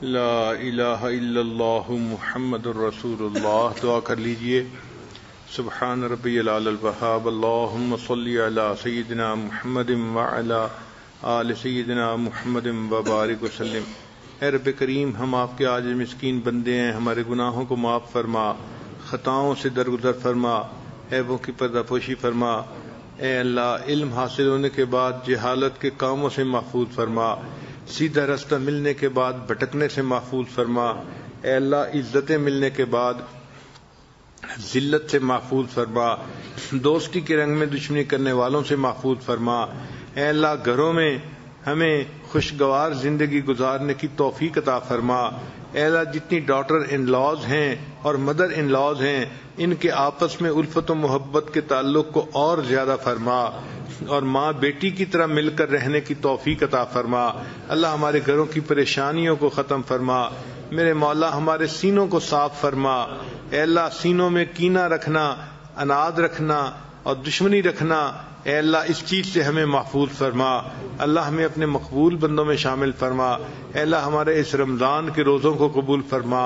لا الہ الا اللہ محمد الرسول اللہ۔ دعا کر لیجئے۔ سبحان ربی العلی الوہاب، اللہم صلی علی سیدنا محمد وعلی آل سیدنا محمد وبارک وسلم۔ اے رب کریم، ہم آپ کے عاجز مسکین بندے ہیں، ہمارے گناہوں کو معاف فرما، خطاؤں سے درگزر فرما، عیبوں کی پردہ پوشی فرما۔ اے اللہ، علم حاصل ہونے کے بعد جہالت کے کاموں سے محفوظ فرما، سیدھا رستہ ملنے کے بعد بھٹکنے سے محفوظ فرما۔ اے اللہ، عزتیں ملنے کے بعد ذلت سے محفوظ فرما، دوستی کے رنگ میں دشمنی کرنے والوں سے محفوظ فرما۔ اے اللہ، گھروں میں ہمیں خوشگوار زندگی گزارنے کی توفیق عطا فرما۔ اے اللہ، جتنی ڈاٹر ان لاز ہیں اور مدر ان لاز ہیں ان کے آپس میں الفت و محبت کے تعلق کو اور زیادہ فرما، اور ماں بیٹی کی طرح مل کر رہنے کی توفیق عطا فرما۔ اللہ، ہمارے گھروں کی پریشانیوں کو ختم فرما۔ میرے مولا، ہمارے سینوں کو صاف فرما۔ اے اللہ، سینوں میں کینہ رکھنا، اناد رکھنا اور دشمنی رکھنا، اے اللہ اس چیز سے ہمیں محفوظ فرما۔ اللہ، ہمیں اپنے مقبول بندوں میں شامل فرما۔ اے اللہ، ہمارے اس رمضان کے روزوں کو قبول فرما،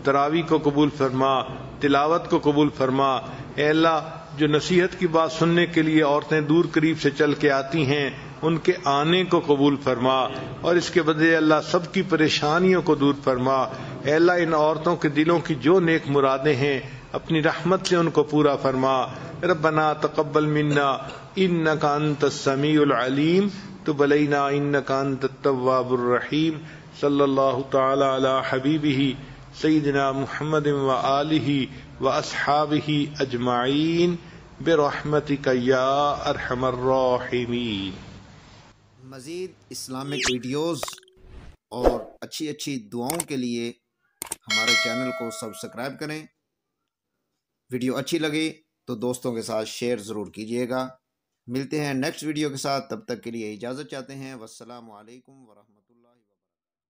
تراویح کو قبول فرما، تلاوت کو قبول فرما۔ اے اللہ، جو نصیحت کی بات سننے کے لیے عورتیں دور قریب سے چل کے آتی ہیں ان کے آنے کو قبول فرما، اور اس کے بدلے اللہ سب کی پریشانیوں کو دور فرما۔ اے اللہ، ان عورتوں کے دلوں کی جو نیک مرادیں ہیں اپنی رحمت سے ان کو پورا فرما۔ ربنا تقبل منا انک انت السمیع العلیم، تب علینا انک انت التواب الرحیم۔ صلی اللہ تعالی علی حبیبہ سیدنا محمد وآلہ واصحابہ اجمعین برحمتک یا ارحم الراحمین۔ مزید اسلامک ویڈیوز اور اچھی دعاؤں کے لیے ہمارے چینل کو سبسکرائب کریں۔ ویڈیو اچھی لگی تو دوستوں کے ساتھ شیئر ضرور کیجیے گا۔ ملتے ہیں نیکسٹ ویڈیو کے ساتھ، تب تک کے لیے اجازت چاہتے ہیں۔ والسلام علیکم ورحمۃ اللہ۔